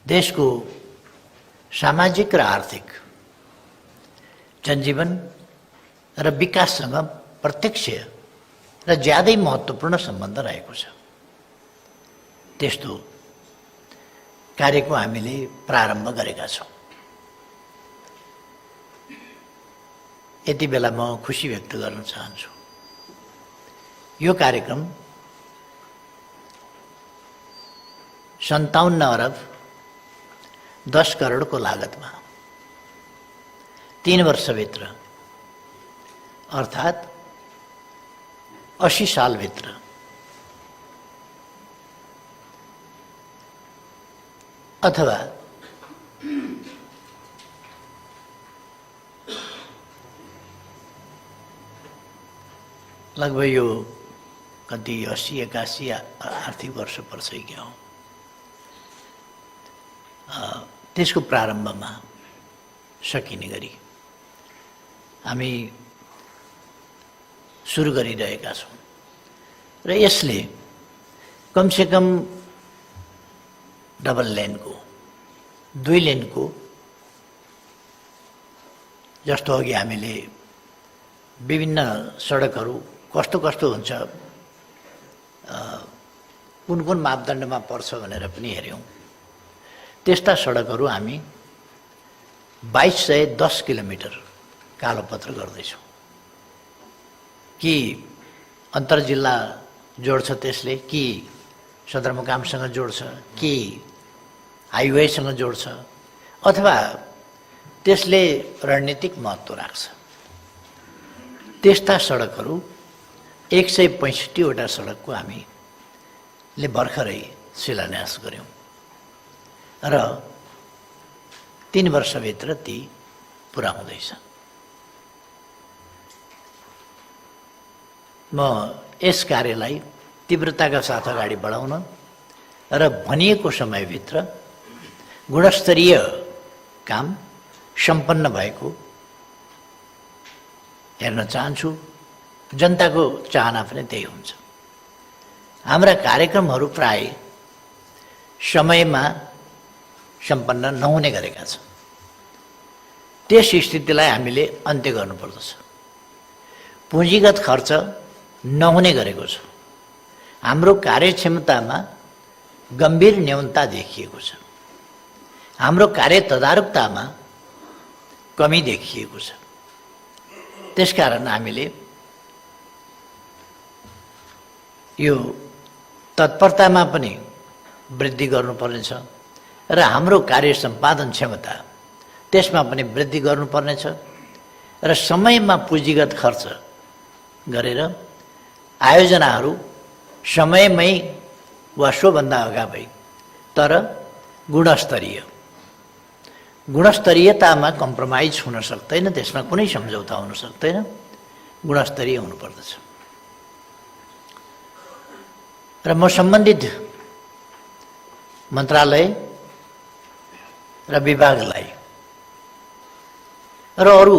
देशको सामाजिक र आर्थिक जनजीवन र विकाससँग प्रत्यक्ष र ज्यादै महत्त्वपूर्ण सम्बन्ध रहेको छ। त्यस्तो कार्यको हामीले प्रारम्भ गरेका छौँ। यति बेला म खुसी व्यक्त गर्न चाहन्छु। यो कार्यक्रम 57 अरब 10 करोडको लागतमा 3 वर्षभित्र अर्थात् 80 सालभित्र अथवा लगभग यो कति 80-81 आर्थिक वर्ष पर्छ क्या हो, त्यसको प्रारम्भमा सकिने गरी हामी सुरु गरिरहेका छौँ र यसले कमसेकम डबल लेनको 2 लेनको जस्तो अघि हामीले विभिन्न सडकहरू कस्तो कस्तो हुन्छ, कुन कुन मापदण्डमा पर्छ भनेर पनि हेऱ्यौँ। त्यस्ता सडकहरू हामी 2210 किलोमिटर कालोपत्र गर्दैछौँ। कि अन्तर्जिल्ला जोड्छ त्यसले, कि सदरमुकामसँग जोड्छ, कि हाइवेसँग जोड्छ, अथवा त्यसले रणनीतिक महत्त्व राख्छ। त्यस्ता सडकहरू 165वटा सडकको हामीले भर्खरै शिलान्यास गऱ्यौँ र 3 वर्षभित्र ती पुरा हुँदैछ। म यस कार्यलाई तीव्रताका साथ अगाडि बढाउन र भनिएको समयभित्र गुणस्तरीय काम सम्पन्न भएको हेर्न चाहन्छु। जनताको चाहना पनि त्यही हुन्छ। हाम्रा कार्यक्रमहरू प्राय समयमा सम्पन्न नहुने गरेका छन्। त्यस स्थितिलाई हामीले अन्त्य गर्नुपर्दछ। पुँजीगत खर्च नहुने गरेको छ। हाम्रो कार्यक्षमतामा गम्भीर न्यूनता देखिएको छ। हाम्रो कार्य तदारुकतामा कमी देखिएको छ। त्यसकारण हामीले यो तत्परतामा पनि वृद्धि गर्नुपर्नेछ र हाम्रो कार्य सम्पादन क्षमता त्यसमा पनि वृद्धि गर्नुपर्नेछ र समयमा पुँजीगत खर्च गरेर आयोजनाहरू समयमै वा सोभन्दा अगावै तर गुणस्तरीयतामा कम्प्रोमाइज हुन सक्दैन। त्यसमा कुनै सम्झौता हुन सक्दैन। गुणस्तरीय हुनुपर्दछ। र म सम्बन्धित मन्त्रालय र विभागलाई र अरू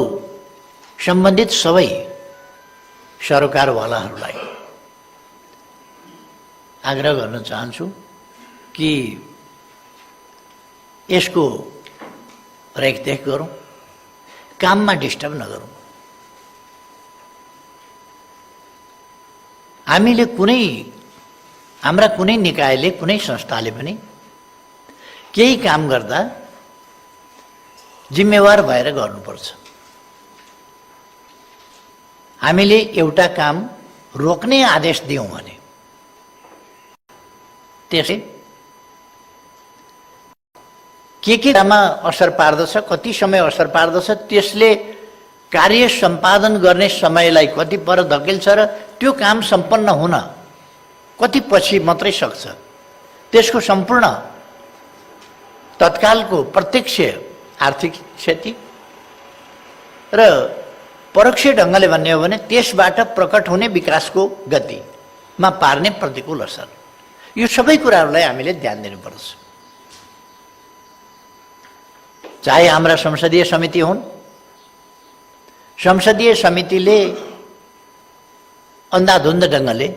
सम्बन्धित सबै सरोकारवालाहरूलाई आग्रह गर्न चाहन्छु कि यसको रेखदेख गरौँ, काममा डिस्टर्ब नगरौँ। हामीले हाम्रा कुनै निकायले कुनै संस्थाले पनि केही काम गर्दा जिम्मेवार भएर गर्नुपर्छ। हामीले एउटा काम रोक्ने आदेश दियौँ भने त्यसले के कुरामा असर पार्दछ, कति समय असर पार्दछ, त्यसले कार्य सम्पादन गर्ने समयलाई कति पर धकेल्छ र त्यो काम सम्पन्न हुन कति पछि मात्रै सक्छ, त्यसको सम्पूर्ण तत्कालको प्रत्यक्ष आर्थिक क्षति र परोक्ष ढङ्गले भन्ने हो भने त्यसबाट प्रकट हुने विकासको गतिमा पार्ने प्रतिकूल असर, यो सबै कुराहरूलाई हामीले ध्यान दिनुपर्छ। चाहे हाम्रा संसदीय समिति हुन्, संसदीय समितिले अन्धाधुन्ध ढङ्गले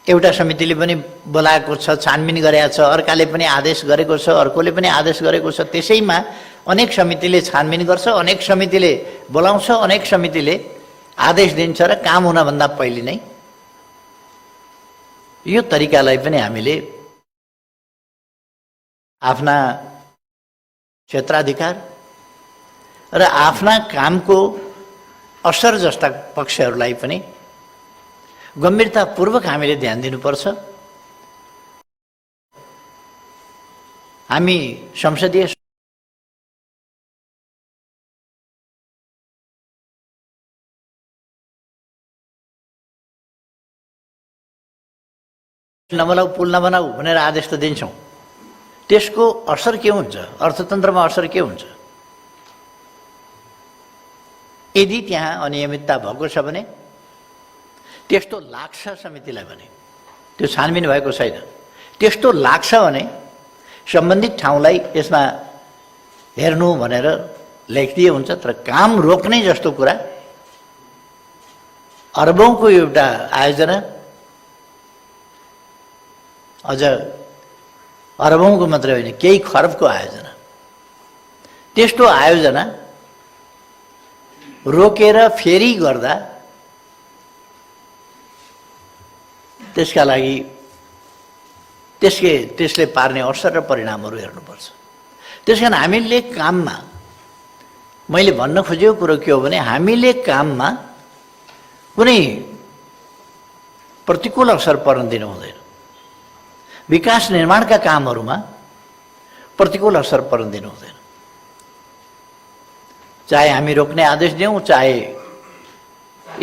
एउटा समितिले पनि बोलाएको छ, छानबिन गरेको छ, अर्काले पनि आदेश गरेको छ, अर्कोले पनि आदेश गरेको छ। त्यसैमा अनेक समितिले छानबिन गर्छ, अनेक समितिले बोलाउँछ, अनेक समितिले आदेश दिन्छ र काम हुनभन्दा पहिले नै यो तरिकालाई पनि हामीले आफ्ना क्षेत्राधिकार र आफ्ना कामको असर जस्ता पक्षहरूलाई पनि गम्भीरतापूर्वक हामीले ध्यान दिनुपर्छ। हामी संसदीय नबनाऊ, पुल नबनाऊ भनेर आदेश त दिन्छौँ, त्यसको असर के हुन्छ, अर्थतन्त्रमा असर के हुन्छ? यदि त्यहाँ अनियमितता भएको छ भने त्यस्तो लाग्छ समितिलाई भने, त्यो छानबिन भएको छैन, त्यस्तो लाग्छ भने सम्बन्धित ठाउँलाई यसमा हेर्नु भनेर लेखिदिए हुन्छ। तर काम रोक्ने जस्तो कुरा, अरबौँको एउटा आयोजना, अझ अरबौँको मात्रै होइन केही खरबको आयोजना, त्यस्तो आयोजना रोकेर फेरि गर्दा त्यसका लागि त्यसले पार्ने असर र परिणामहरू हेर्नुपर्छ। त्यसकारण हामीले काममा, मैले भन्न खोजेको कुरो के हो भने हामीले काममा कुनै प्रतिकूल असर पर्न दिनु हुँदैन। विकास निर्माणका कामहरूमा प्रतिकूल असर पर्न दिनु हुँदैन। चाहे हामी रोक्ने आदेश दिउँ, चाहे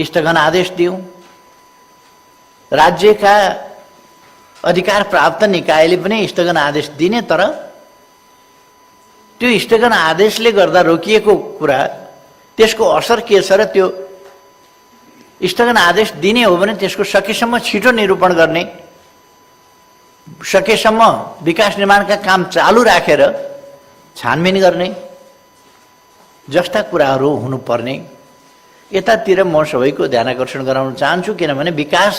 स्थगन आदेश दिउँ, राज्यका अधिकार प्राप्त निकायले पनि स्थगन आदेश दिने, तर त्यो स्थगन आदेशले गर्दा रोकिएको कुरा त्यसको असर के छ र त्यो स्थगन आदेश दिने हो भने त्यसको सकेसम्म छिटो निरूपण गर्ने, सकेसम्म विकास निर्माणका काम चालू राखेर छानबिन गर्ने जस्ता कुराहरू हुनुपर्ने, यतातिर म सबैको ध्यान आकर्षण गराउन चाहन्छु। किनभने विकास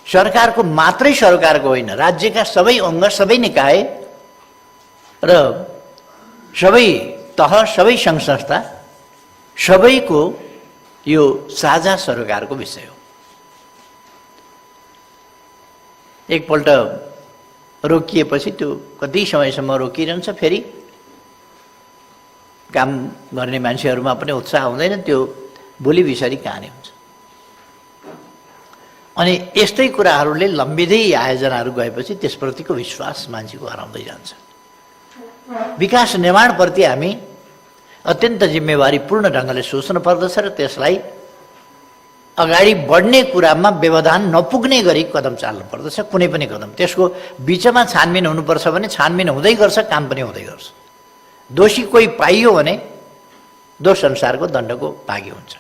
सरकारको मात्रै सरकारको होइन, राज्यका सबै अङ्ग, सबै निकाय र सबै तह, सबै सङ्घ संस्था सबैको यो साझा सरकारको विषय हो। एकपल्ट रोकिएपछि त्यो कति समयसम्म रोकिरहन्छ, फेरि काम गर्ने मान्छेहरूमा पनि उत्साह हुँदैन, त्यो भोलि बिसरी कहानी हुन्छ। अनि यस्तै कुराहरूले लम्बिँदै आयोजनाहरू गएपछि त्यसप्रतिको विश्वास मान्छेको हराउँदै जान्छ। विकास निर्माणप्रति हामी अत्यन्त जिम्मेवारीपूर्ण ढङ्गले सोच्नु पर्दछ र त्यसलाई अगाडि बढ्ने कुरामा व्यवधान नपुग्ने गरी कदम चाल्नु पर्दछ। कुनै पनि कदम त्यसको बिचमा छानबिन हुनुपर्छ भने छानबिन हुँदै गर्छ, काम पनि हुँदै गर्छ। दोषी कोही पाइयो भने दोष अनुसारको दण्डको भागी हुन्छ।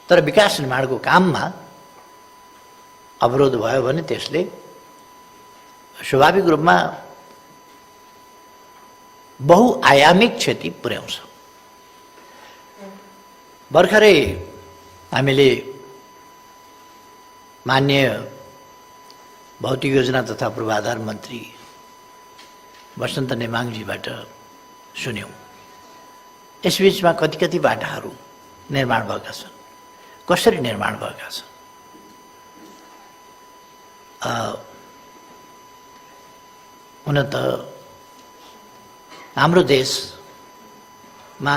तर विकास निर्माणको काममा अवरोध भयो भने त्यसले स्वाभाविक रूपमा बहुआयामिक क्षति पुर्याउँछ। भर्खरै हामीले माननीय भौतिक योजना तथा पूर्वाधार मन्त्री वसन्त नेमाङजीबाट सुन्यौँ, यसबीचमा कति बाटाहरू निर्माण भएका छन्, कसरी निर्माण भएका छन्। हुन त हाम्रो देशमा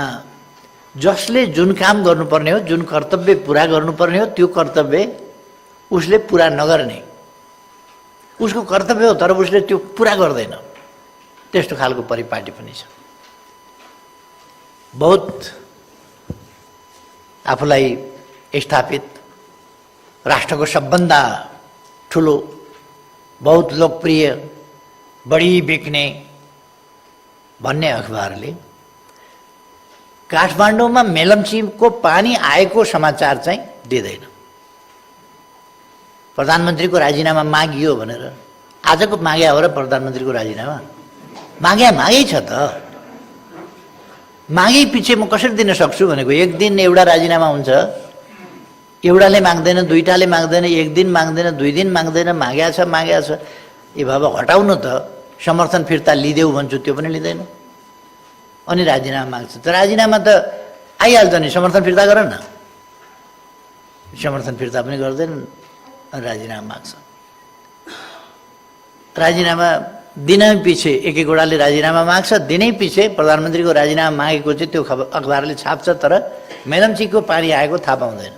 जसले जुन काम गर्नुपर्ने हो, जुन कर्तव्य पुरा गर्नुपर्ने हो, त्यो कर्तव्य उसले पुरा नगर्ने, उसको कर्तव्य हो तर उसले त्यो पुरा गर्दैन, त्यस्तो खालको परिपाटी पनि छ। बहुत आफूलाई स्थापित राष्ट्रको सबभन्दा ठुलो, बहुत लोकप्रिय, बढी बिक्ने भन्ने अखबारले काठमाडौँमा मेलम्चीको पानी आएको समाचार चाहिँ दिँदैन। प्रधानमन्त्रीको राजीनामा मागियो भनेर आजको माग्या हो र प्रधानमन्त्रीको राजीनामा मागै छ त। मागै पछि म कसरी दिन सक्छु भनेको, एक दिन एउटा राजीनामा हुन्छ, एउटाले माग्दैन, दुईटाले माग्दैन, एक दिन माग्दैन, 2 दिन माग्दैन, माग्या छ। ए बाबा हटाउनु त, समर्थन फिर्ता लिदेऊ भन्छु, त्यो पनि लिँदैन। अनि राजीनामा माग्छ, त राजीनामा त आइहाल्छ नि, समर्थन फिर्ता गर न। समर्थन फिर्ता पनि गर्दैन, राजीनामा माग्छ। राजीनामा दिनै पछि एकवटाले राजीनामा माग्छ, दिनै पछि प्रधानमन्त्रीको राजीनामा मागेको चाहिँ त्यो अखबारले छाप्छ, तर मेलम्चीको पानी आएको थाहा पाउँदैन।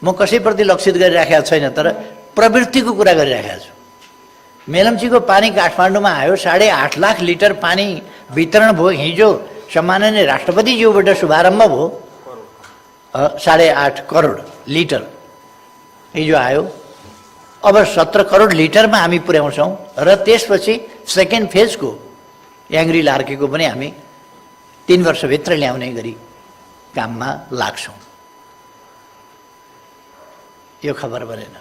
म कसैप्रति लक्षित गरिराखेको छैन, तर प्रवृत्तिको कुरा गरिराखेको छु। मेलम्चीको पानी काठमाडौँमा आयो, 8.5 लाख लिटर पानी वितरण भयो। हिजो सम्माननीय राष्ट्रपतिज्यूबाट शुभारम्भ भयो, 8.5 करोड लिटर हिजो आयो। अब 17 करोड लिटरमा हामी पुर्याउँछौँ र त्यसपछि सेकेन्ड फेजको याङ्ग्री लार्केको पनि हामी 3 वर्षभित्र ल्याउने गरी काममा लाग्छौँ। यो खबर बनेन,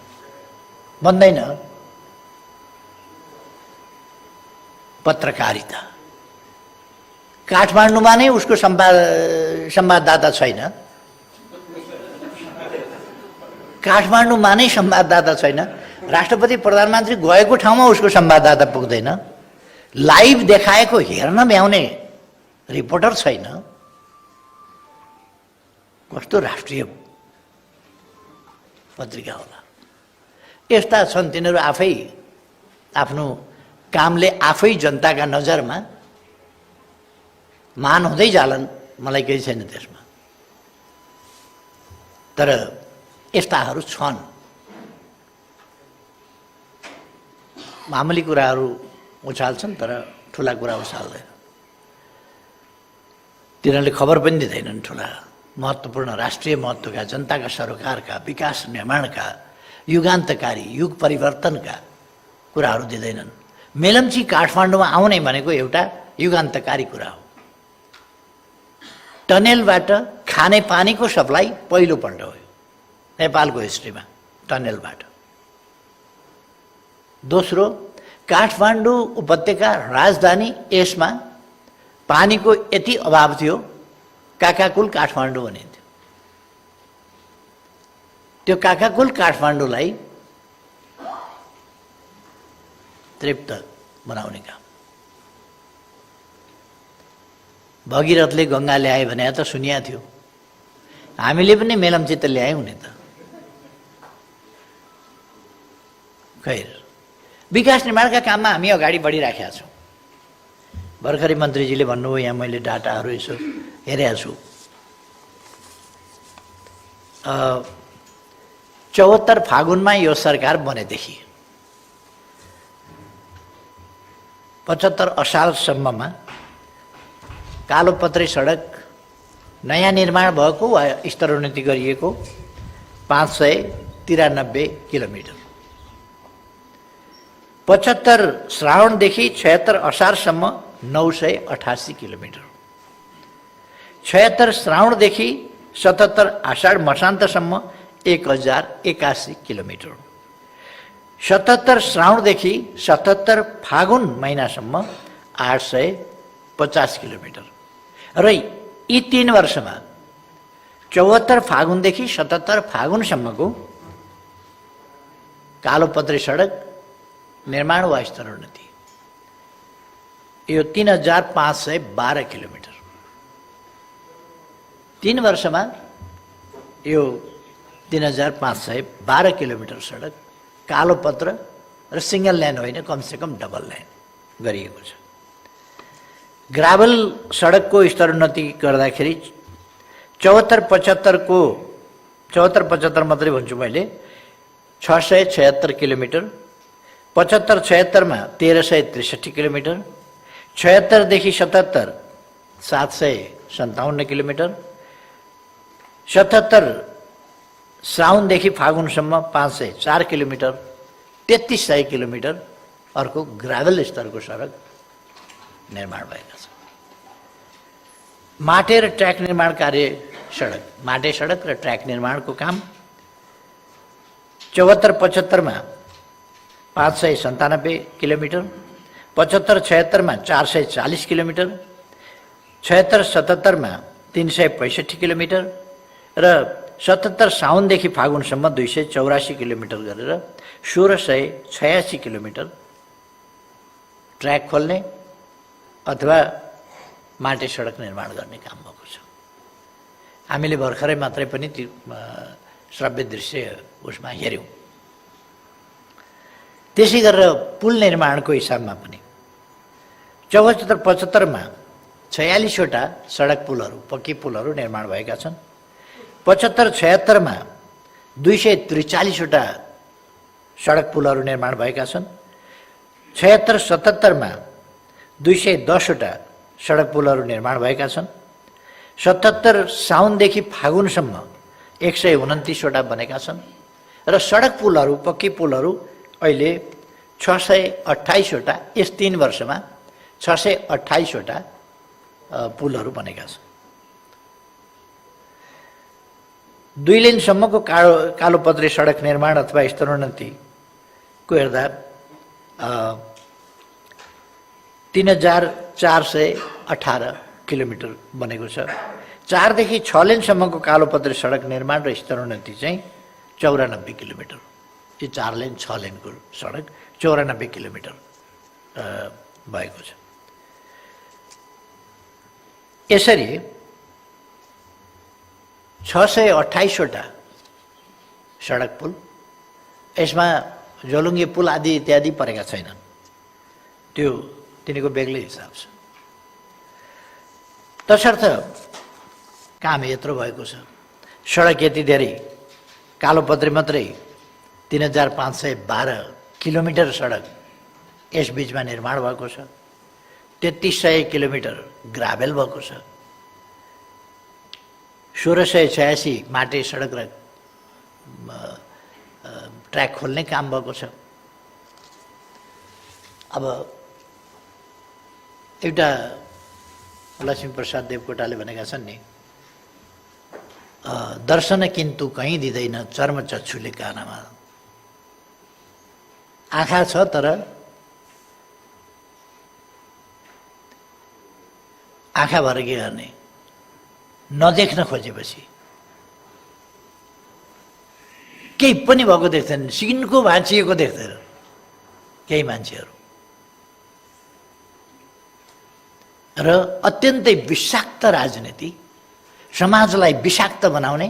बन्दैन। पत्रकारिता काठमाडौँमा नै उसको संवाददाता छैन, काठमाडौँमा नै संवाददाता छैन। राष्ट्रपति प्रधानमन्त्री गएको ठाउँमा उसको संवाददाता पुग्दैन, लाइभ देखाएको हेर्न भ्याउने रिपोर्टर छैन। कस्तो राष्ट्रिय पत्रिका होला। यस्ता छन्, तिनीहरू आफै आफ्नो कामले आफै जनताका नजरमा मान हुँदै जालन्, मलाई केही छैन त्यसमा। तर यस्ताहरू छन्, मामुली कुराहरू उछाल्छन् तर ठुला कुरा उछाल्दैन। तिनीहरूले खबर पनि दिँदैनन् ठुला महत्त्वपूर्ण राष्ट्रिय महत्त्वका जनताका सरोकारका विकास निर्माणका युगान्तकारी युग परिवर्तनका कुराहरू दिँदैनन्। मेलम्ची काठमाडौँमा आउने भनेको एउटा युगान्तकारी कुरा हो। टनेलबाट खाने पानीको सप्लाई पहिलोपल्ट हो नेपालको हिस्ट्रीमा, टनेलबाट। दोस्रो, काठमाडौँ उपत्यका राजधानी, यसमा पानीको यति अभाव थियो, काकाकुल काठमाडौँ भनिन्थ्यो। त्यो काकाकुल काठमाडौँलाई तृप्त बनाउने काम भगीरथले गङ्गा ल्याए भने त सुनिया थियो, हामीले पनि मेलम्ची त ल्यायौँ नि त। खैर, विकास निर्माणका काममा हामी अगाडि बढिराखेका छौँ। भर्खरै मन्त्रीजीले भन्नुभयो, यहाँ मैले डाटाहरू यसो हेरेको छु। 74 फागुनमा यो सरकार बनेदेखि 75 असारसम्ममा कालोपत्रे सडक नयाँ निर्माण भएको वा स्तरोन्नति गरिएको 593 किलोमिटर, 75 श्रावणदेखि 76 असारसम्म 988 किलोमिटर, 76 श्रावणदेखि 77 आषाढ मसान्तसम्म 1081 किलोमिटर, 77 श्रावणदेखि 77 फागुन महिनासम्म 850 किलोमिटर। र यी 3 वर्षमा 74 फागुनदेखि 77 फागुनसम्मको कालोपत्रे सडक निर्माण वा स्तरोन्नति यो 3512 किलोमिटर। 3 वर्षमा यो 3512 किलोमिटर सडक कालोपत्र र सिंगल लाइन होइन, कमसेकम डबल लाइन गरिएको छ। ग्राभल सडकको स्तरोन्नति गर्दाखेरि 74-75 मात्रै भन्छु मैले, 676 किलोमिटर, 75-76मा 1363 किलोमिटर, 76देखि 77 757 किलोमिटर, 77 श्रावणदेखि फागुनसम्म 504 किलोमिटर, 3300 किलोमिटर अर्को ग्राभल स्तरको सडक निर्माण भएका छन्। माटे र ट्र्याक निर्माण कार्य सडक, माटे सडक र ट्र्याक निर्माणको काम 74-75मा 597 किलोमिटर, 75-76मा 440 किलोमिटर, 76-77मा 365 किलोमिटर र 77 साउनदेखि फागुनसम्म 284 किलोमिटर गरेर 1686 किलोमिटर ट्र्याक खोल्ने अथवा माटे सडक निर्माण गर्ने काम भएको छ। हामीले भर्खरै मात्रै पनि ती श्रव्य दृश्य उसमा हेऱ्यौँ। त्यसै गरेर पुल निर्माणको हिसाबमा पनि 74-75मा 46वटा सडक पुलहरू, पक्की पुलहरू निर्माण भएका छन्। 75-76मा 243वटा सडक पुलहरू निर्माण भएका छन्। 76-77मा 210वटा सडक पुलहरू निर्माण भएका छन्। 77 साउनदेखि फागुनसम्म 129वटा बनेका छन् र सडक पुलहरू, पक्की पुलहरू अहिले 628वटा, यस 3 वर्षमा 628वटा पुलहरू बनेका छन्। 2 लेनसम्मको कालोपत्रे सडक निर्माण अथवा स्तरोन्नतिको हेर्दा 3418 किलोमिटर बनेको छ। 4 देखि 6 लेनसम्मको कालोपत्रे सडक निर्माण र स्तरोन्नति चाहिँ 94 किलोमिटर। यो 4 लेन 6 लेनको सडक 94 किलोमिटर भएको छ। यसरी 628वटा सडक पुल, यसमा झोलुङ्गे पुल आदि इत्यादि परेका छैनन्, त्यो तिनीको बेग्लै हिसाब छ। तसर्थ काम यत्रो भएको छ। सडक यति धेरै, कालोपत्रे मात्रै 3512 किलोमिटर सडक यस बिचमा निर्माण भएको छ। 3300 किलोमिटर ग्राभेल भएको छ। 1686 माटे सडक र ट्र्याक खोल्ने काम भएको छ। अब एउटा लक्ष्मीप्रसाद देवकोटाले भनेका छन् नि, दर्शन किन्तु कहीँ दिँदैन चर्म चक्षुले कानमा। आँखा छ तर आँखा भएर के गर्ने, नदेख्न खोजेपछि केही पनि भएको देख्दैन, सिनको भाँचिएको देख्दैन केही मान्छेहरू। र अत्यन्तै विषाक्त राजनीति, समाजलाई विषाक्त बनाउने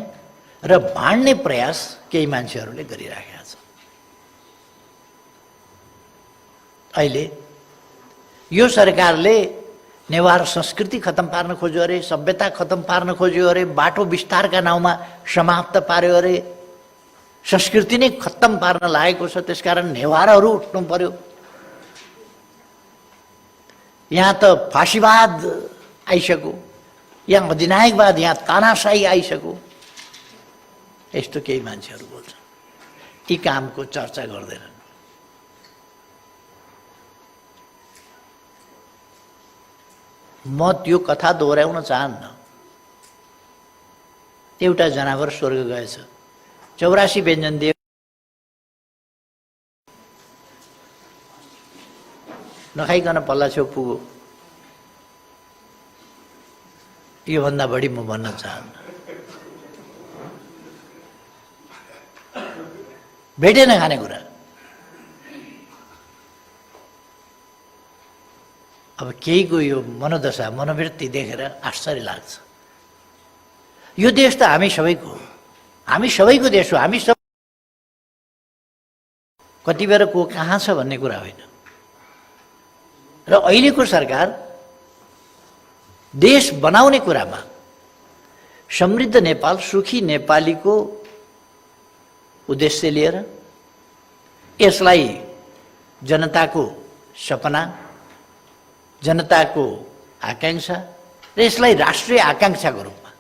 र भाँड्ने प्रयास केही मान्छेहरूले गरिराखेका छन्। अहिले यो सरकारले नेवार संस्कृति खत्तम पार्न खोज्यो अरे, सभ्यता खत्तम पार्न खोज्यो अरे, बाटो विस्तारका नाउँमा समाप्त पार्यो अरे, संस्कृति नै खत्तम पार्न लागेको छ। त्यसकारण नेवारहरू उठ्नु पर्यो। यहाँ त फाँसीवाद आइसक्यो, यहाँ अधिनायकवाद, यहाँ तानाशाही आइसक्यो। यस्तो केही मान्छेहरू बोल्छन्, यी कामको चर्चा गर्दैनन्। म त्यो कथा दोहोऱ्याउन चाहन्न। एउटा जनावर स्वर्ग गएछ, 84 व्यञ्जन दिए, नखाइकन पल्ला छेउ पुग्यो। योभन्दा बढी म भन्न चाहन्न। भेटेन खानेकुरा। अब केहीको यो मनोदशा मनोवृत्ति देखेर आश्चर्य लाग्छ। यो देश त हामी सबैको हो, हामी सबैको देश हो। हामी सब कति बेर को कहाँ छ भन्ने कुरा होइन। र अहिलेको सरकार देश बनाउने कुरामा समृद्ध नेपाल, सुखी नेपालीको उद्देश्य लिएर यसलाई जनताको सपना, जनताको आकांक्षा र यसलाई राष्ट्रिय आकांक्षाको रूपमा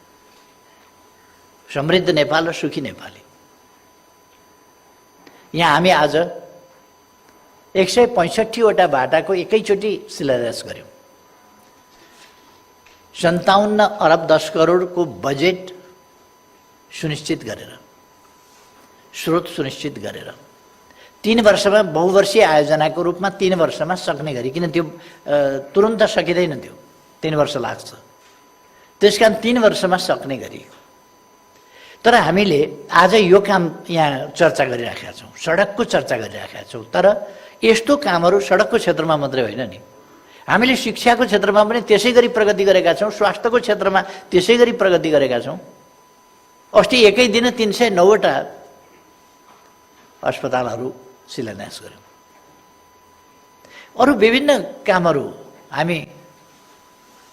समृद्ध नेपाल र सुखी नेपाली, यहाँ हामी आज 165 वटा बाटाको एकैचोटि शिलान्यास गर्यौं। 57 अरब 10 करोडको बजेट सुनिश्चित गरेर, स्रोत सुनिश्चित गरेर 3 वर्षमा बहुवर्षीय आयोजनाको रूपमा 3 वर्षमा सक्ने गरी, किन त्यो तुरन्त सकिँदैन, त्यो 3 वर्ष लाग्छ। त्यसकारण 3 वर्षमा सक्ने गरी। तर हामीले आज यो काम यहाँ चर्चा गरिराखेका छौँ, सडकको चर्चा गरिराखेका छौँ। तर यस्तो कामहरू सडकको क्षेत्रमा मात्रै होइन नि, हामीले शिक्षाको क्षेत्रमा पनि त्यसै गरी प्रगति गरेका छौँ, स्वास्थ्यको क्षेत्रमा त्यसै गरी प्रगति गरेका छौँ। अस्ति एकै दिन 309 वटा अस्पतालहरू शिलान्यास गर्यौँ। अरू विभिन्न कामहरू हामी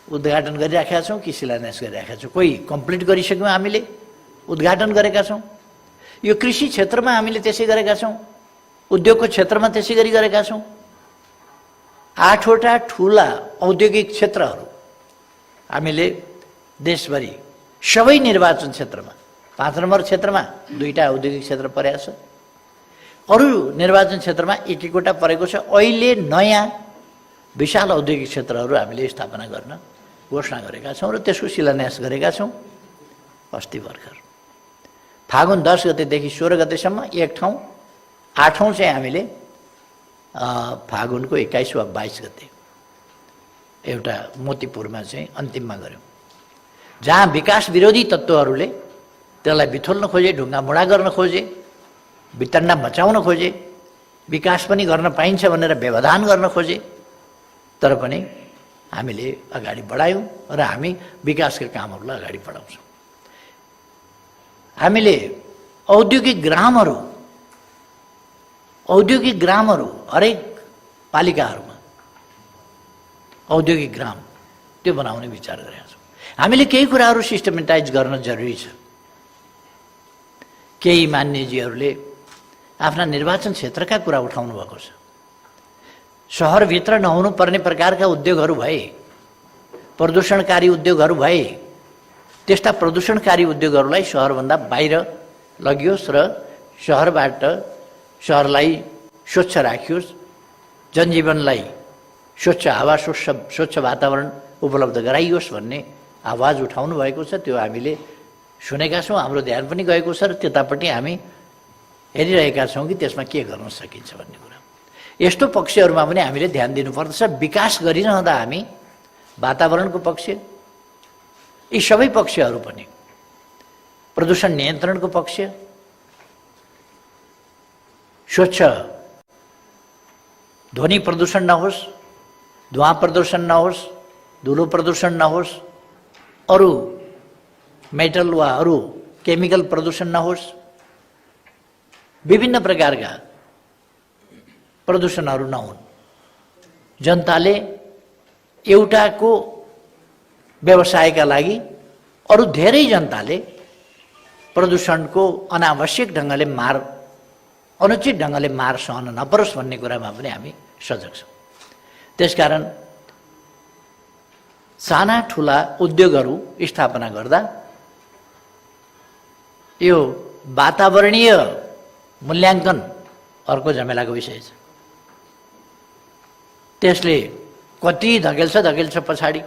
उद्घाटन गरिराखेका छौँ कि शिलान्यास गरिराखेका छौँ। कोही कम्प्लिट गरिसक्यौँ, हामीले उद्घाटन गरेका छौँ। यो कृषि क्षेत्रमा हामीले त्यसै गरेका छौँ, उद्योगको क्षेत्रमा त्यसै गरी गरेका छौँ। 8 वटा ठुला औद्योगिक क्षेत्रहरू हामीले देशभरि सबै निर्वाचन क्षेत्रमा, 5 नम्बर क्षेत्रमा 2टा औद्योगिक क्षेत्र परेको छ, अरू निर्वाचन क्षेत्रमा 1-1 वटा परेको छ। अहिले नयाँ विशाल औद्योगिक क्षेत्रहरू हामीले स्थापना गर्न घोषणा गरेका छौँ र त्यसको शिलान्यास गरेका छौँ। अस्ति भर्खर फागुन 10 गतेदेखि 16 गतेसम्म एक ठाउँ, 8औँ चाहिँ हामीले फागुनको 21 वा 22 गते एउटा मोतीपुरमा चाहिँ अन्तिममा गऱ्यौँ, जहाँ विकास विरोधी तत्त्वहरूले त्यसलाई बिथोल्न खोजे, ढुङ्गा मुढा गर्न खोजे, वितण्डा मचाउन खोजे, विकास पनि गर्न पाइन्छ भनेर व्यवधान गर्न खोजे। तर पनि हामीले अगाडि बढायौँ र हामी विकासका कामहरूलाई अगाडि बढाउँछौँ। हामीले औद्योगिक ग्रामहरू हरेक पालिकाहरूमा औद्योगिक ग्राम त्यो बनाउने विचार गरेका छौँ। हामीले केही कुराहरू सिस्टमेटाइज गर्न जरुरी छ। केही मान्यजीहरूले आफ्ना निर्वाचन क्षेत्रका कुरा उठाउनु भएको छ। सहरभित्र नहुनु पर्ने प्रकारका उद्योगहरू भए, प्रदूषणकारी उद्योगहरू भए, त्यस्ता प्रदूषणकारी उद्योगहरूलाई सहरभन्दा बाहिर लगियोस् र सहरलाई स्वच्छ राखियोस्, जनजीवनलाई स्वच्छ हावा, स्वच्छ वातावरण उपलब्ध गराइयोस् भन्ने आवाज उठाउनु भएको छ। त्यो हामीले सुनेका छौँ, हाम्रो ध्यान पनि गएको छ र त्यतापट्टि हामी हेरिरहेका छौँ कि त्यसमा के गर्न सकिन्छ भन्ने कुरा। यस्तो पक्षहरूमा पनि हामीले ध्यान दिनुपर्दछ। विकास गरिरहँदा हामी वातावरणको पक्ष, यी सबै पक्षहरू पनि, प्रदूषण नियन्त्रणको पक्ष, स्वच्छ ध्वनि प्रदूषण नहोस्, धुवाँ प्रदूषण नहोस्, धुलो प्रदूषण नहोस्, अरू मेटल वा अरू केमिकल प्रदूषण नहोस्, विभिन्न प्रकारका प्रदूषणहरू नहुन्। जनताले एउटाको व्यवसायका लागि अरू धेरै जनताले प्रदूषणको अनावश्यक ढङ्गले अनुचित ढङ्गले मार सहन नपरोस् भन्ने कुरामा पनि हामी सजग छौँ। त्यसकारण साना ठुला उद्योगहरू स्थापना गर्दा यो वातावरणीय मूल्याङ्कन अर्को झमेलाको विषय छ। त्यसले कति धकेल्छ पछाडि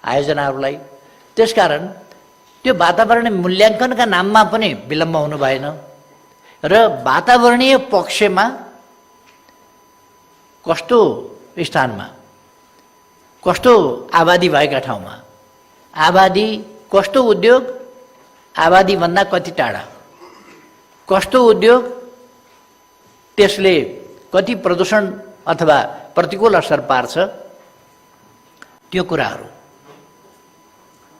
आयोजनाहरूलाई। त्यसकारण त्यो वातावरणीय मूल्याङ्कनका नाममा पनि विलम्ब हुनु भएन र वातावरणीय पक्षमा कस्तो स्थानमा, कस्तो आबादी भएका ठाउँमा, आबादी कस्तो उद्योग, आबादीभन्दा कति टाढा कस्तो उद्योग, त्यसले कति प्रदूषण अथवा प्रतिकूल असर पार्छ, त्यो कुराहरू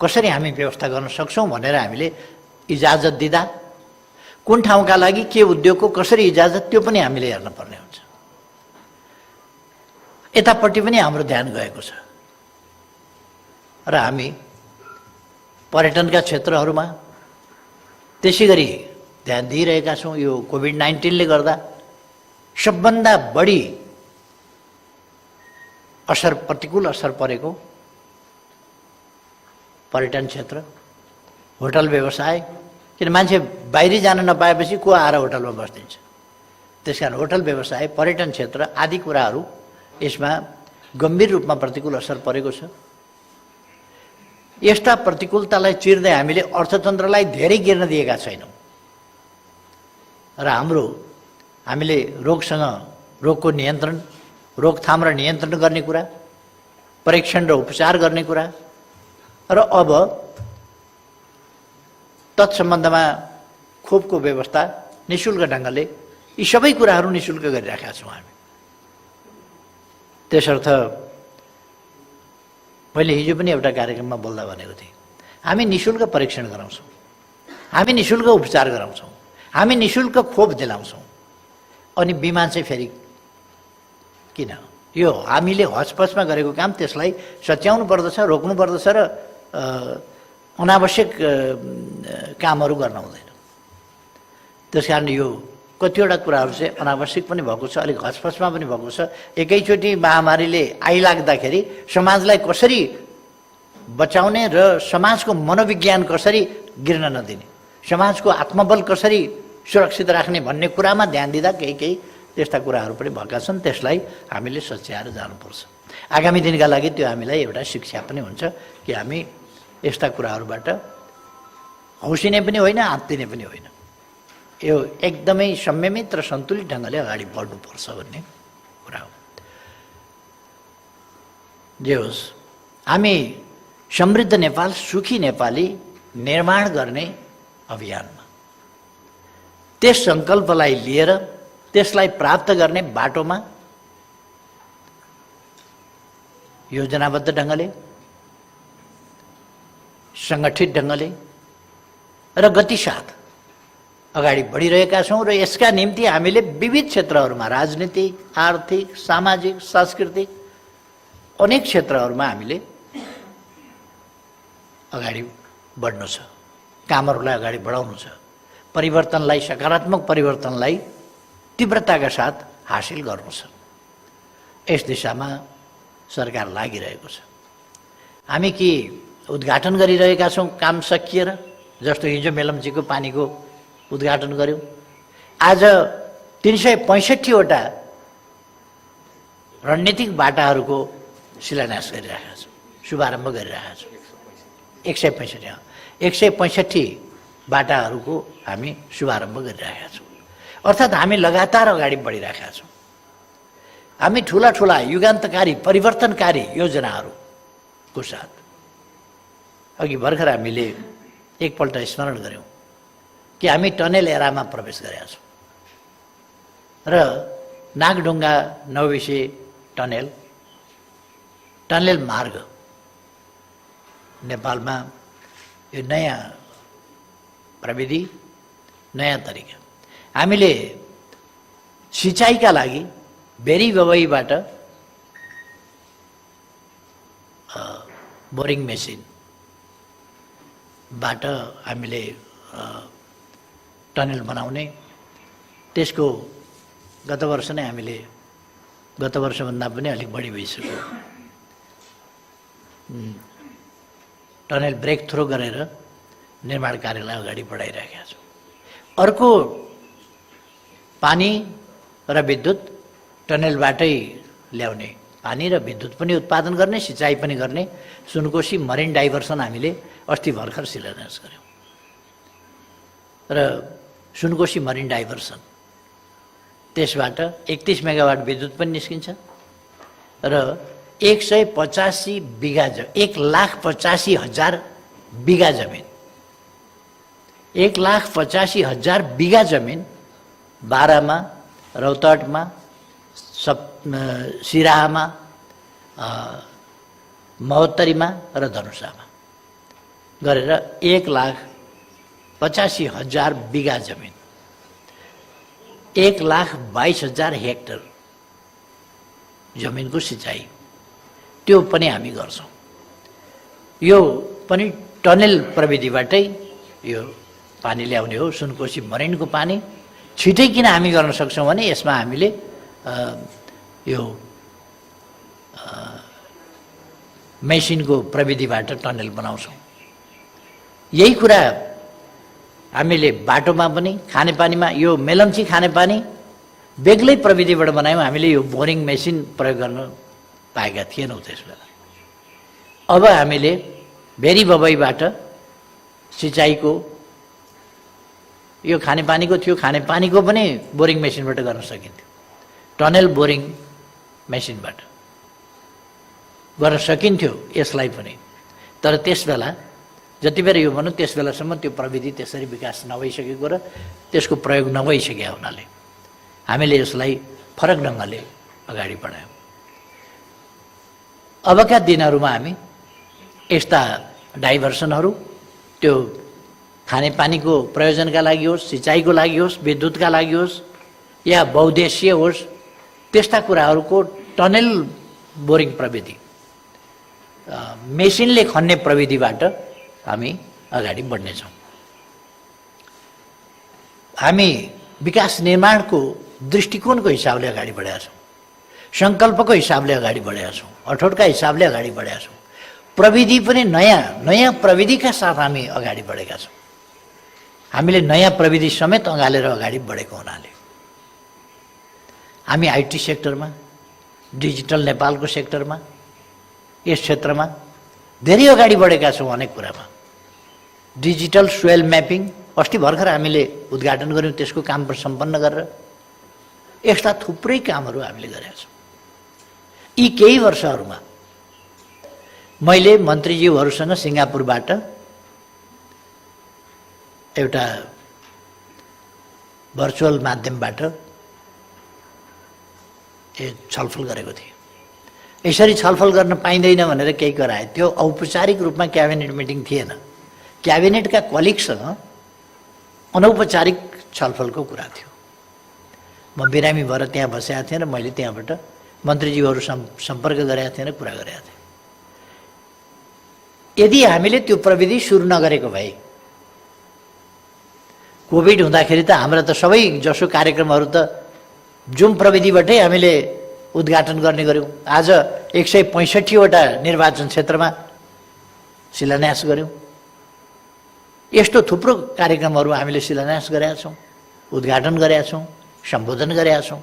कसरी हामी व्यवस्था गर्न सक्छौँ भनेर हामीले इजाजत दिँदा कुन ठाउँका लागि के उद्योगको कसरी इजाजत, त्यो पनि हामीले हेर्नुपर्ने हुन्छ। यतापट्टि पनि हाम्रो ध्यान गएको छ र हामी पर्यटनका क्षेत्रहरूमा त्यसै गरी ध्यान दिइरहेका छौँ। यो कोभिड-19ले गर्दा सबभन्दा बढी प्रतिकूल असर परेको पर्यटन क्षेत्र, होटल व्यवसाय, किन मान्छे बाहिरी जान नपाएपछि को आएर होटलमा बस्दिन्छ। त्यसकारण होटल व्यवसाय, पर्यटन क्षेत्र आदि कुराहरू यसमा गम्भीर रूपमा प्रतिकूल असर परेको छ। यस्ता प्रतिकूलतालाई चिर्दै हामीले अर्थतन्त्रलाई धेरै गिर्न दिएका छैनौँ र हामीले रोगको नियन्त्रण, रोकथाम र नियन्त्रण गर्ने कुरा, परीक्षण र उपचार गर्ने कुरा र अब तत्सम्बन्धमा खोपको व्यवस्था निःशुल्क ढङ्गले, यी सबै कुराहरू निःशुल्क गरिराखेका छौँ हामी। त्यसर्थ मैले हिजो पनि एउटा कार्यक्रममा बोल्दा भनेको थिएँ, हामी निःशुल्क परीक्षण गराउँछौँ, हामी निःशुल्क उपचार गराउँछौँ, हामी निःशुल्क खोप दिलाउँछौँ। अनि बिमा चाहिँ फेरि किन? यो हामीले हचपचमा गरेको काम, त्यसलाई सच्याउनु पर्दछ, रोक्नु पर्दछ र अनावश्यक कामहरू गर्न हुँदैन। त्यसकारण यो कतिवटा कुराहरू चाहिँ अनावश्यक पनि भएको छ, अलिक हचपचमा पनि भएको छ। एकैचोटि महामारीले आइलाग्दाखेरि समाजलाई कसरी बचाउने र समाजको मनोविज्ञान कसरी गिर्न नदिने, समाजको आत्मबल कसरी सुरक्षित राख्ने भन्ने कुरामा ध्यान दिँदा केही त्यस्ता कुराहरू पनि भएका छन्। त्यसलाई हामीले सच्याएर जानुपर्छ। आगामी दिनका लागि त्यो हामीलाई एउटा शिक्षा पनि हुन्छ कि हामी यस्ता कुराहरूबाट हौसिने पनि होइन, आत्तिने पनि होइन। यो एकदमै संयमित र सन्तुलित ढङ्गले अगाडि बढ्नुपर्छ भन्ने कुरा हो। जे होस्, हामी समृद्ध नेपाल, सुखी नेपाली निर्माण गर्ने अभियानमा त्यस सङ्कल्पलाई लिएर त्यसलाई प्राप्त गर्ने बाटोमा योजनाबद्ध ढङ्गले, सङ्गठित ढङ्गले र गतिसाथ अगाडि बढिरहेका छौँ र यसका निम्ति हामीले विविध क्षेत्रहरूमा, राजनीतिक, आर्थिक, सामाजिक, सांस्कृतिक अनेक क्षेत्रहरूमा हामीले अगाडि बढ्नु छ, कामहरूलाई अगाडि बढाउनु छ, परिवर्तनलाई, सकारात्मक परिवर्तनलाई तीव्रताका साथ हासिल गर्नु छ। यस दिशामा सरकार लागिरहेको छ। हामी कि उद्घाटन गरिरहेका छौँ काम सकिएर। जस्तो हिजो मेलम्चीको पानीको उद्घाटन गऱ्यौँ। आज 365वटा रणनीतिक बाटाहरूको शिलान्यास गरिरहेका छौँ, शुभारम्भ गरिरहेका छौँ। 165 बाटाहरूको हामी शुभारम्भ गरिरहेका छौँ। अर्थात् हामी लगातार अगाडि बढिरहेका छौँ। हामी ठुला ठुला युगान्तकारी परिवर्तनकारी योजनाहरूको साथ अघि भर्खर हामीले एकपल्ट स्मरण गऱ्यौँ कि हामी टनेल एरामा प्रवेश गरेका छौँ र नागढुङ्गा नौबिसे टनेल मार्ग नेपालमा यो नयाँ प्रविधि, नयाँ तरिका। हामीले सिँचाइका लागि बेरी बबईबाट बोरिङ मेसिनबाट हामीले टनेल बनाउने, त्यसको गत वर्ष नै हामीले, गत वर्षभन्दा पनि अलिक बढी भइसक्यो, टनेल ब्रेक थ्रो गरेर निर्माण कार्यलाई अगाडि बढाइरहेका छौँ। अर्को पानी र विद्युत टनेलबाटै ल्याउने, पानी र विद्युत पनि उत्पादन गर्ने, सिँचाइ पनि गर्ने सुनकोशी मरिन डाइभर्सन हामीले अस्ति भर्खर शिलान्यास गऱ्यौँ। र सुनकोशी मरिन डाइभर्सन, त्यसबाट 31 मेगावाट विद्युत पनि निस्किन्छ र 185 बिघा 1,85,000 बिघा जमिन, 1,85,000 बिघा जमिन बारामा, रौतहटमा, सिराहामा, महोत्तरीमा र धनुषामा गरेर 1,85,000 बिघा जमिन, 1,22,000 हेक्टर जमिनको सिँचाइ, त्यो पनि हामी गर्छौँ। यो पनि टनेल प्रविधिबाटै यो पानी ल्याउने हो। सुनकोशी मरिनको पानी छिटै किन हामी गर्न सक्छौँ भने यसमा हामीले यो मेसिनको प्रविधिबाट टनेल बनाउँछौँ। यही कुरा हामीले बाटोमा पनि, खानेपानीमा, यो मेलम्ची खानेपानी बेग्लै प्रविधिबाट बनायौँ। हामीले यो बोरिङ मेसिन प्रयोग गर्न पाएका थिएनौँ त्यसबेला। अब हामीले भेरी बबईबाट सिँचाइको, यो खानेपानीको थियो, खानेपानीको पनि बोरिङ मेसिनबाट गर्न सकिन्थ्यो, टनेल बोरिङ मेसिनबाट गर्न सकिन्थ्यो यसलाई पनि। तर त्यसबेला जति बेर यो भनौँ त्यस बेलासम्म त्यो प्रविधि त्यसरी विकास नभइसकेको र त्यसको प्रयोग नभइसकेको हुनाले हामीले यसलाई फरक ढङ्गले अगाडि बढायौँ। अबका दिनहरूमा हामी यस्ता डाइभर्सनहरू, त्यो खानेपानीको प्रयोजनका लागि होस्, सिँचाइको लागि होस्, विद्युतका लागि होस् या बहुद्देश्य होस्, त्यस्ता कुराहरूको टनेल बोरिङ प्रविधि, मेसिनले खन्ने प्रविधिबाट हामी अगाडि बढ्नेछौँ। हामी विकास निर्माणको दृष्टिकोणको हिसाबले अगाडि बढेका छौँ, सङ्कल्पको हिसाबले अगाडि बढेका छौँ, अठोटका हिसाबले अगाडि बढेका छौँ। प्रविधि पनि नयाँ प्रविधिका साथ हामी अगाडि बढेका छौँ। हामीले नयाँ प्रविधि समेत अँगालेर अगाडि बढेको हुनाले हामी आइटी सेक्टरमा, डिजिटल नेपालको सेक्टरमा, यस क्षेत्रमा धेरै अगाडि बढेका छौँ। अनेक कुरामा डिजिटल सोइल म्यापिङ अस्ति भर्खर हामीले उद्घाटन गऱ्यौँ, त्यसको काम सम्पन्न गरेर यस्ता थुप्रै कामहरू हामीले गरेका छौँ। यी केही वर्षहरूमा मैले मन्त्रीज्यूहरूसँग सिङ्गापुरबाट एउटा भर्चुअल माध्यमबाट छलफल गरेको थिएँ। यसरी छलफल गर्न पाइँदैन भनेर केही गराए। त्यो औपचारिक रूपमा क्याबिनेट मिटिङ थिएन, क्याबिनेटका कलिगसँग अनौपचारिक छलफलको कुरा थियो। म बिरामी भएर त्यहाँ बसेका थिएँ र मैले त्यहाँबाट मन्त्रीज्यूहरू सम्पर्क गरेका थिएँ र कुरा गरेका थिएँ। यदि हामीले त्यो प्रविधि सुरु नगरेको भए, कोभिड हुँदाखेरि त हाम्रा त सबै जसो कार्यक्रमहरू त जुम प्रविधिबाटै हामीले उद्घाटन गर्ने गऱ्यौँ। आज 165वटा निर्वाचन क्षेत्रमा शिलान्यास गऱ्यौँ। यस्तो थुप्रो कार्यक्रमहरू हामीले शिलान्यास गरेका छौँ, उद्घाटन गरेका छौँ, सम्बोधन गरेका छौँ।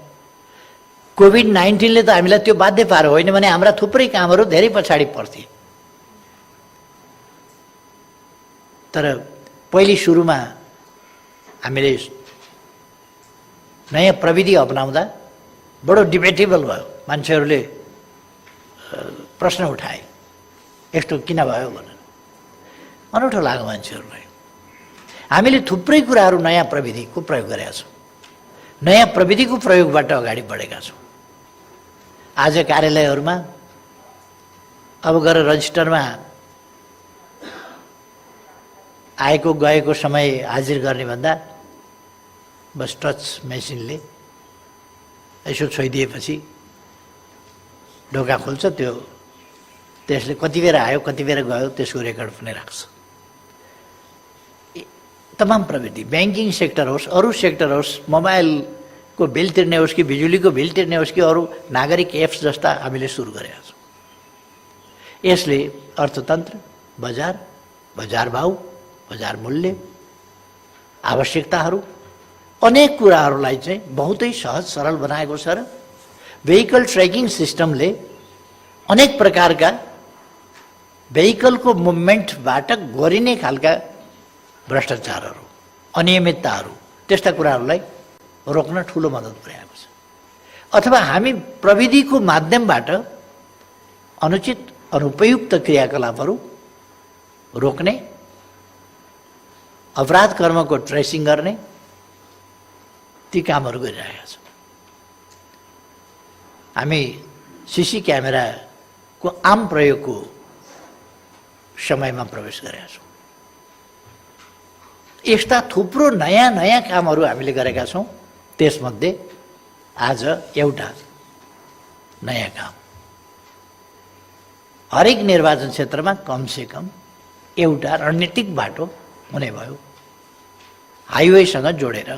कोभिड-19ले त हामीलाई त्यो बाध्य पार्यो, होइन भने हाम्रा थुप्रै कामहरू धेरै पछाडि पर्थे। तर पहिले सुरुमा हामीले नयाँ प्रविधि अपनाउँदा बडो डिबेटेबल भयो। मान्छेहरूले प्रश्न उठाए, यस्तो किन भयो भनेर। अनौठो लाग्यो मान्छेहरूलाई। हामीले थुप्रै कुराहरू नयाँ प्रविधिको प्रयोग गरेका छौँ। नयाँ प्रविधिको प्रयोगबाट अगाडि बढेका छौँ। आज कार्यालयहरूमा अब गएर रजिस्टरमा आएको गएको समय हाजिर गर्ने भन्दा बस टच मेसिनले यसो छोइदिएपछि ढोका खोल्छ, त्यसले कति बेर आयो कति बेर गयो त्यसको रेकर्ड पनि राख्छ। तमाम प्रविधि, ब्याङ्किङ सेक्टर होस्, अरू सेक्टर होस्, मोबाइलको बिल तिर्ने होस् कि बिजुलीको बिल तिर्ने होस् कि अरू नागरिक एप्स जस्ता हामीले सुरु गरेका छौँ। यसले अर्थतन्त्र, बजार, बजार भाउ, बजार मूल्य, आवश्यकताहरू, अनेक कुराहरूलाई चाहिँ बहुतै सहज सरल बनाएको छ। र भेहिकल ट्र्याकिङ सिस्टमले अनेक प्रकारका भेहिकलको मुभमेन्टबाट गरिने खालका भ्रष्टाचारहरू, अनियमितताहरू, त्यस्ता कुराहरूलाई रोक्न ठुलो मद्दत पुर्याएको छ। अथवा हामी प्रविधिको माध्यमबाट अनुचित अनुपयुक्त क्रियाकलापहरू रोक्ने, अपराध कर्मको ट्रेसिङ गर्ने ती कामहरू गरिरहेका छौँ। हामी सिसी क्यामेराको आम प्रयोगको समयमा प्रवेश गरेका छौँ। यस्ता थुप्रो नयाँ नयाँ कामहरू हामीले गरेका छौँ। त्यसमध्ये आज एउटा नयाँ काम, हरेक निर्वाचन क्षेत्रमा कमसेकम एउटा रणनीतिक बाटो हुने भयो, हाइवेसँग जोडेर,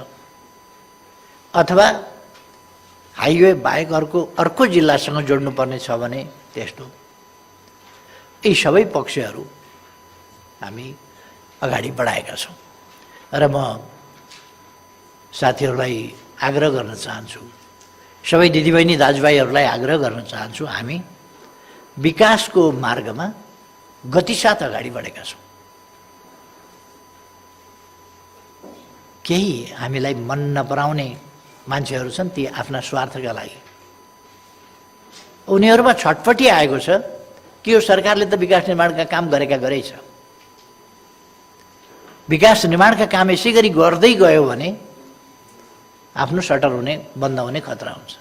अथवा हाइवे बाहेक अर्को जिल्लासँग जोड्नुपर्ने छ भने त्यस्तो। यी सबै पक्षहरू हामी अगाडि बढाएका छौँ। र म साथीहरूलाई आग्रह गर्न चाहन्छु, सबै दिदीबहिनी दाजुभाइहरूलाई आग्रह गर्न चाहन्छु, हामी विकासको मार्गमा गतिसाथ अगाडि बढेका छौँ। केही हामीलाई मन नपराउने मान्छेहरू छन्, ती आफ्ना स्वार्थका लागि उनीहरूमा छटपटी आएको छ कि यो सरकारले त विकास निर्माणका काम गरेछ, विकास निर्माणका काम यसै गरी गर्दै गयो भने आफ्नो सटर बन्द हुने खतरा हुन्छ।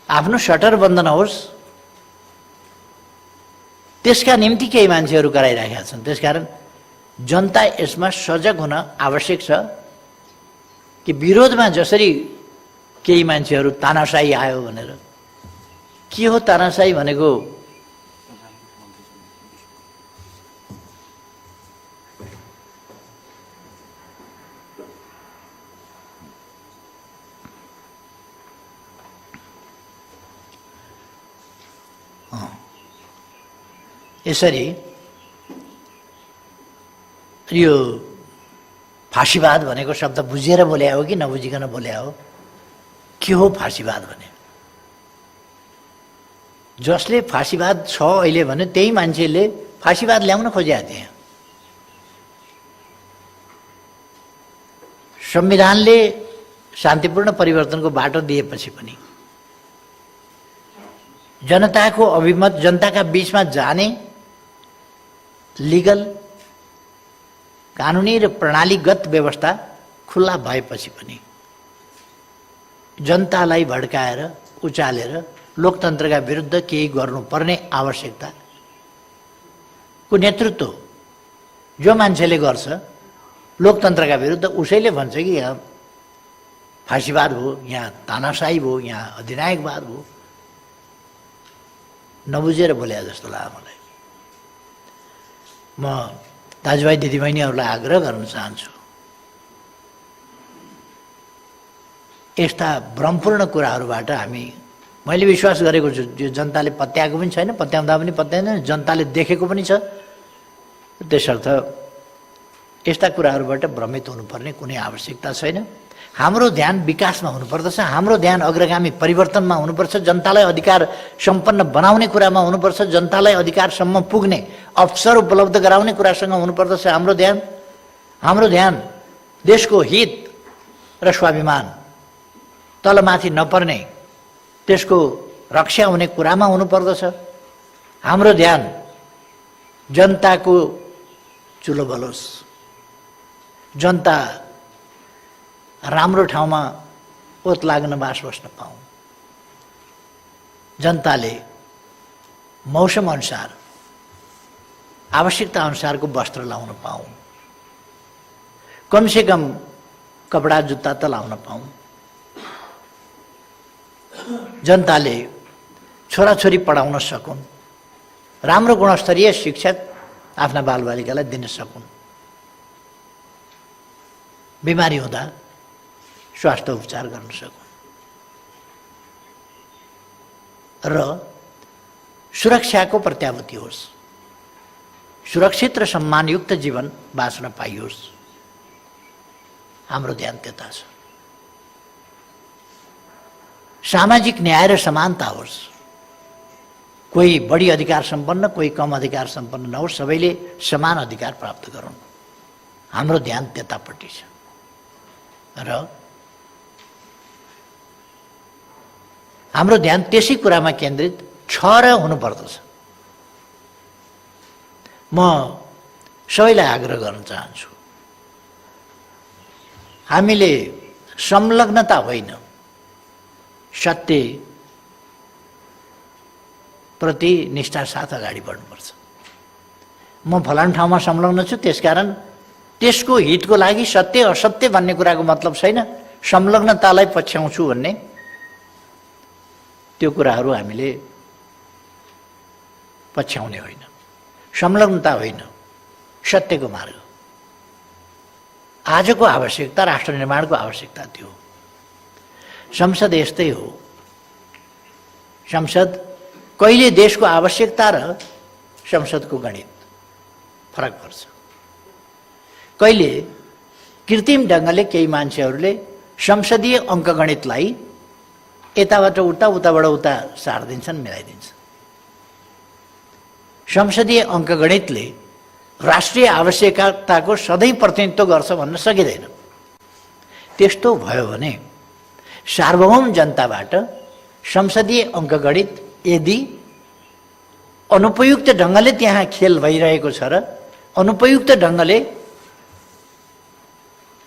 आफ्नो सटर बन्द नहोस् त्यसका निम्ति केही मान्छेहरू कराइरहेका छन्। त्यसकारण जनता यसमा सजग हुन आवश्यक छ कि विरोधमा जसरी केही मान्छेहरू तानाशाही आयो भनेर, के हो तानाशाही भनेको? यसरी यो फाँसीवाद भनेको शब्द बुझेर बोले हो कि नबुझिकन बोले हो? के हो फाँसीवाद भने? जसले फाँसीवाद छ अहिले भने त्यही मान्छेले फाँसीवाद ल्याउन खोजेका थिए। संविधानले शान्तिपूर्ण परिवर्तनको बाटो दिएपछि पनि जनताको अभिमत, जनताका बीचमा जाने लिगल, कानुनी र प्रणालीगत व्यवस्था खुल्ला भएपछि पनि जनतालाई भड्काएर उचालेर लोकतन्त्रका विरुद्ध केही गर्नुपर्ने आवश्यकताको नेतृत्व जो मान्छेले गर्छ लोकतन्त्रका विरुद्ध, उसैले भन्छ कि यहाँ फाँसीवाद हो, यहाँ तानाशाही भयो, यहाँ अधिनायकवाद भयो। नबुझेर बोले जस्तो लाग्यो मलाई। म दाजुभाइ दिदीबहिनीहरूलाई आग्रह गर्न चाहन्छु, यस्ता भ्रमपूर्ण कुराहरूबाट मैले विश्वास गरेको छु, यो जनताले पत्याएको पनि छैन, पत्याउँदा पनि पत्याउँदैन, जनताले देखेको पनि छ, त्यसर्थ यस्ता कुराहरूबाट भ्रमित हुनुपर्ने कुनै आवश्यकता छैन। हाम्रो ध्यान विकासमा हुनुपर्दछ, हाम्रो ध्यान अग्रगामी परिवर्तनमा हुनुपर्छ, जनतालाई अधिकार सम्पन्न बनाउने कुरामा हुनुपर्छ, जनतालाई अधिकारसम्म पुग्ने अवसर उपलब्ध गराउने कुरासँग हुनुपर्दछ हाम्रो ध्यान देशको हित र स्वाभिमान तलमाथि नपर्ने, त्यसको रक्षा हुने कुरामा हुनुपर्दछ। हाम्रो ध्यान जनताको चुलो बलोस्, जनता राम्रो ठाउँमा ओत लाग्न बास बस्न पाऊँ, जनताले मौसम अनुसार आवश्यकता अनुसारको वस्त्र लाउन पाऊँ, कमसेकम कपडा जुत्ता त लाउन पाऊँ, जनताले छोराछोरी पढाउन सकुन्, राम्रो गुणस्तरीय शिक्षा आफ्ना बालबालिकालाई दिन सकुन्, बिमारी हुँदा स्वास्थ्य उपचार गर्न सकुन् र सुरक्षाको प्रत्याभूति होस्, सुरक्षित र सम्मानयुक्त जीवन बाँच्न पाइयोस्। हाम्रो ध्यान त्यता छ। सामाजिक न्याय र समानता होस्, कोही बढी अधिकार सम्पन्न कोही कम अधिकार सम्पन्न नहोस्, सबैले समान अधिकार प्राप्त गरून्। हाम्रो ध्यान त्यतापट्टि छ र हाम्रो ध्यान त्यसै कुरामा केन्द्रित छ र हुनुपर्दछ। म सबैलाई आग्रह गर्न चाहन्छु, हामीले संलग्नता होइन, सत्य प्रति निष्ठा साथ अगाडि बढ्नुपर्छ। म फलानु ठाउँमा संलग्न छु, त्यसकारण त्यसको हितको लागि सत्य असत्य भन्ने कुराको मतलब छैन। संलग्नतालाई पछ्याउँछु भन्ने त्यो कुराहरू हामीले पछ्याउने होइन। संलग्नता होइन, सत्यको मार्ग। आजको आवश्यकता राष्ट्र निर्माणको आवश्यकता थियो। संसद यस्तै हो। संसद कहिले देशको आवश्यकता र संसदको गणित फरक पर्छ। कहिले कृत्रिम ढङ्गले केही मान्छेहरूले संसदीय अङ्कगणितलाई यताबाट उता उताबाट उता सार्दिन्छन्, मिलाइदिन्छन्। संसदीय अङ्कगणितले राष्ट्रिय आवश्यकताको सधैँ प्रतिनिधित्व गर्छ भन्न सकिँदैन। त्यस्तो भयो भने सार्वभौम जनताबाट संसदीय अङ्कगणित यदि अनुपयुक्त ढङ्गले त्यहाँ खेल भइरहेको छ र अनुपयुक्त ढङ्गले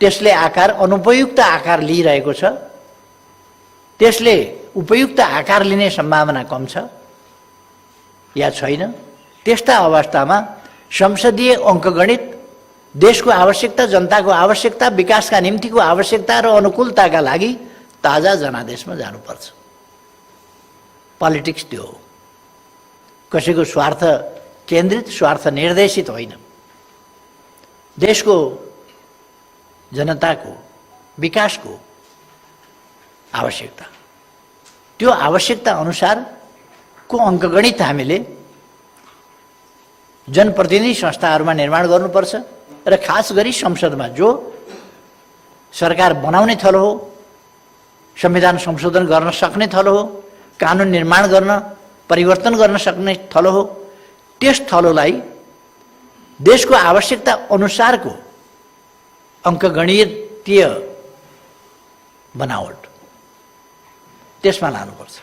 त्यसले अनुपयुक्त आकार लिइरहेको छ, त्यसले उपयुक्त आकार लिने सम्भावना कम छ या छैन, त्यस्ता अवस्थामा संसदीय अङ्कगणित देशको आवश्यकता, जनताको आवश्यकता, विकासका निम्तिको आवश्यकता र अनुकूलताका लागि ताजा जनादेशमा जानुपर्छ। पोलिटिक्स त्यो हो, कसैको स्वार्थ केन्द्रित, स्वार्थ निर्देशित होइन। देशको जनताको विकासको आवश्यकता, त्यो आवश्यकता अनुसारको अङ्कगणित हामीले जनप्रतिनिधि संस्थाहरूमा निर्माण गर्नुपर्छ र खास गरी संसदमा, जो सरकार बनाउने थलो हो, संविधान संशोधन गर्न सक्ने थलो हो, कानुन निर्माण गर्न परिवर्तन गर्न सक्ने थलो हो, त्यस थलोलाई देशको आवश्यकता अनुसारको अङ्कगणितीय बनावट त्यसमा लानुपर्छ।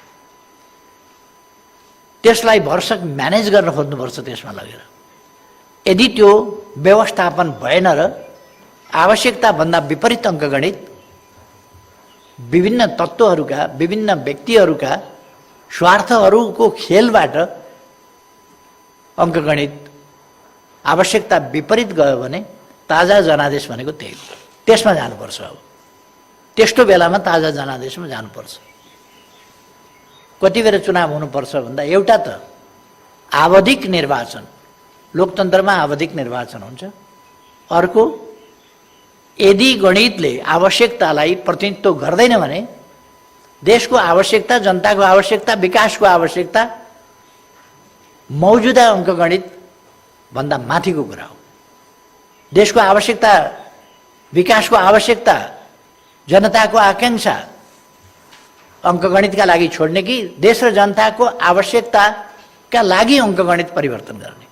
त्यसलाई भरसक म्यानेज गर्न खोज्नुपर्छ त्यसमा लगेर। यदि त्यो व्यवस्थापन भएन र आवश्यकताभन्दा विपरीत अङ्कगणित विभिन्न तत्त्वहरूका, विभिन्न व्यक्तिहरूका स्वार्थहरूको खेलबाट अङ्कगणित आवश्यकता विपरीत गयो भने ताजा जनादेश भनेको त्यही हो। त्यसमा जानुपर्छ। अब त्यस्तो बेलामा ताजा जनादेशमा जानुपर्छ। कति बेर चुनाव हुनुपर्छ भन्दा, एउटा त आवधिक निर्वाचन, लोकतन्त्रमा आवधिक निर्वाचन हुन्छ। अर्को, यदि गणितले आवश्यकतालाई प्रतिनिधित्व गर्दैन भने देशको आवश्यकता, जनताको आवश्यकता, विकासको आवश्यकता मौजुदा अङ्कगणित भन्दा माथिको कुरा हो। देशको आवश्यकता, विकासको आवश्यकता, जनताको आकांक्षा अङ्कगणितका लागि छोड्ने कि देश र जनताको आवश्यकताका लागि अङ्कगणित परिवर्तन गर्ने?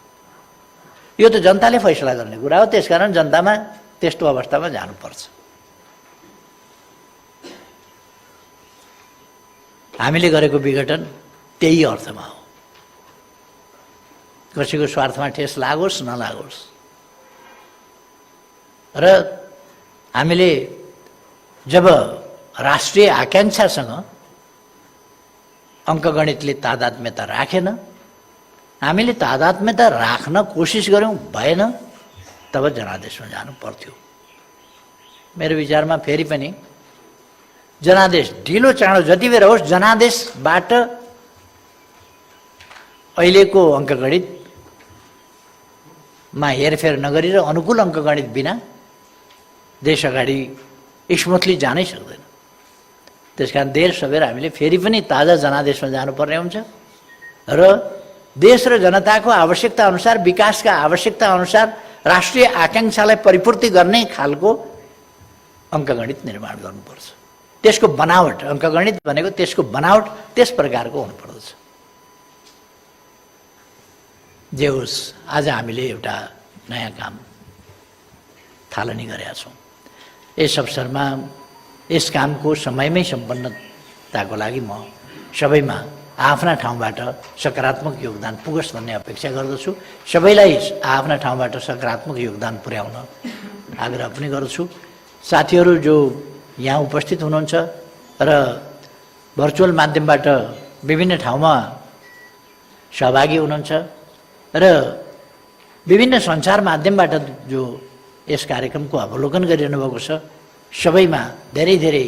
यो त जनताले फैसला गर्ने कुरा हो। त्यसकारण जनतामा त्यस्तो अवस्थामा जानुपर्छ। हामीले गरेको विघटन त्यही अर्थमा हो। कसैको स्वार्थमा ठेस लागोस् नलागोस्। र हामीले जब राष्ट्रिय आकांक्षासँग अङ्कगणितले तादात्म्यता राखेन, हामीले तादात्म्यता राख्न कोसिस गऱ्यौँ, भएन, तब जनादेशमा जानु पर्थ्यो। मेरो विचारमा फेरि पनि जनादेश ढिलो चाँडो जति बेर होस्, जनादेशबाट अहिलेको अङ्कगणितमा हेरफेर नगरी र अनुकूल अङ्कगणित बिना देश अगाडि स्मुथली जानै सक्दैन। त्यसकारण देर सबेर हामीले फेरि पनि ताजा जनादेशमा जानुपर्ने हुन्छ र देश र जनताको आवश्यकता अनुसार, विकासका आवश्यकता अनुसार राष्ट्रिय आकांक्षालाई परिपूर्ति गर्ने खालको अङ्कगणित निर्माण गर्नुपर्छ। त्यसको बनावट, अङ्कगणित भनेको त्यसको बनावट त्यस प्रकारको हुनुपर्दछ। जे होस्, आज हामीले एउटा नयाँ काम थालनी गरेका छौँ। यस अवसरमा यस कामको समयमै सम्पन्नताको लागि म सबैमा आफ्ना ठाउँबाट सकारात्मक योगदान पुगोस् भन्ने अपेक्षा गर्दछु। सबैलाई आफ्ना ठाउँबाट सकारात्मक योगदान पुर्याउन आग्रह पनि गर्छु। साथीहरू जो यहाँ उपस्थित हुनुहुन्छ र भर्चुअल माध्यमबाट विभिन्न ठाउँमा सहभागी हुनुहुन्छ र विभिन्न सञ्चार माध्यमबाट जो यस कार्यक्रमको अवलोकन गरिरहनु भएको छ, सबैमा धेरै धेरै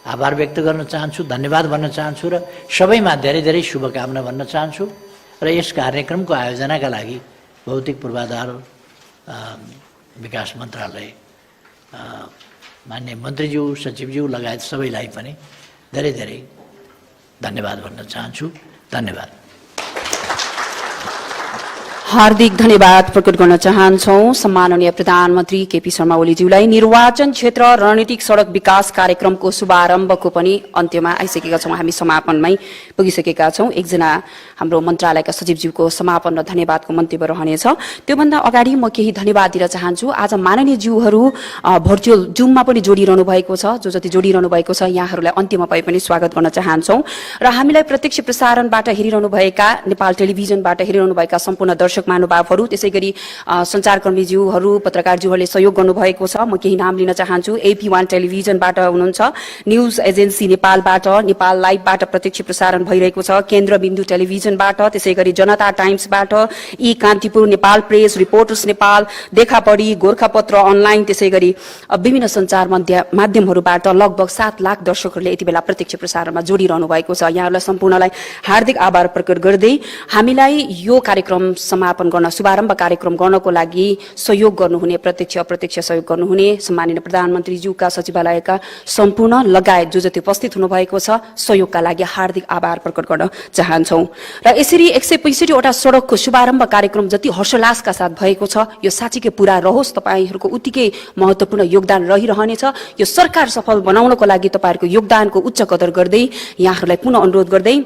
आभार व्यक्त गर्न चाहन्छु, धन्यवाद भन्न चाहन्छु र सबैमा धेरै धेरै शुभकामना भन्न चाहन्छु। र यस कार्यक्रमको आयोजनाका लागि भौतिक पूर्वाधार विकास मन्त्रालय, माननीय मन्त्रीज्यू, सचिवज्यू लगायत सबैलाई पनि धेरै धेरै धन्यवाद भन्न चाहन्छु। धन्यवाद। हार्दिक धन्यवाद प्रकट गर्न चाहन्छौं सम्माननीय प्रधानमन्त्री केपी शर्मा ओलीज्यूलाई। निर्वाचन क्षेत्र रणनीतिक सड़क विकास कार्यक्रमको शुभारम्भको पनि अन्त्यमा आइसकेका छौं। हामी समापनमै पुगिसकेका छौं। एकजना हाम्रो मन्त्रालयका सचिवज्यूको समापन र धन्यवादको मन्तव्य रहनेछ। त्योभन्दा अगाडि म केही धन्यवाद दिन चाहन्छु। आज माननीय ज्यूहरू भर्चुअल जुममा पनि जोडिरहनु भएको छ। जो जति जोडिरहनु भएको छ, यहाँहरूलाई अन्त्यमा भए पनि स्वागत गर्न चाहन्छौं। र हामीलाई प्रत्यक्ष प्रसारणबाट हेरिरहनु भएका, नेपाल टेलिभिजनबाट हेरिरहनु भएका सम्पूर्ण दर्शक महानुभावहरू, त्यसैगरी सञ्चारकर्मीज्यूहरू, पत्रकारज्यूहरूले सहयोग गर्नुभएको छ। म केही नाम लिन चाहन्छु। AP1 टेलिभिजनबाट हुनुहुन्छ, न्यूज एजेन्सी नेपालबाट, नेपाल लाइभबाट प्रत्यक्ष प्रसारण भइरहेको छ, केन्द्रबिन्दु टेलिभिजनबाट, त्यसैगरी जनता टाइम्सबाट, e Kantipur, Nepal press, reporters Nepal, Dekhapadi, Gorkhapatra online, त्यसैगरी विभिन्न सञ्चार माध्यमहरूबाट लगभग 7 लाख दर्शकहरूले यति बेला प्रत्यक्ष प्रसारणमा जोडिरहनु भएको छ। यहाँहरूलाई सम्पूर्णलाई हार्दिक आभार प्रकट गर्दै हामीलाई यो कार्यक्रम समापन गर्न, शुभारम्भ कार्यक्रम गर्नको लागि सहयोग गर्नुहुने, प्रत्यक्ष अप्रत्यक्ष सहयोग गर्नुहुने सम्माननीय प्रधानमन्त्रीज्यूका सचिवालयका सम्पूर्ण लगायत जो जति उपस्थित हुनुभएको छ, सहयोगका लागि हार्दिक आभार प्रकट गर्न चाहन्छौं। र यसरी 165 वटा सड़कको शुभारम्भ कार्यक्रम जति हर्षोल्लासका साथ भएको छ, यो साँच्चीकै पूरा रहोस्। तपाईहरूको उत्तिकै महत्त्वपूर्ण योगदान रहिरहनेछ। यो सरकार सफल बनाउनको लागि तपाईहरूको योगदानको उच्च कदर गर्दै, यहाँहरूलाई पुनः अनुरोध गर्दै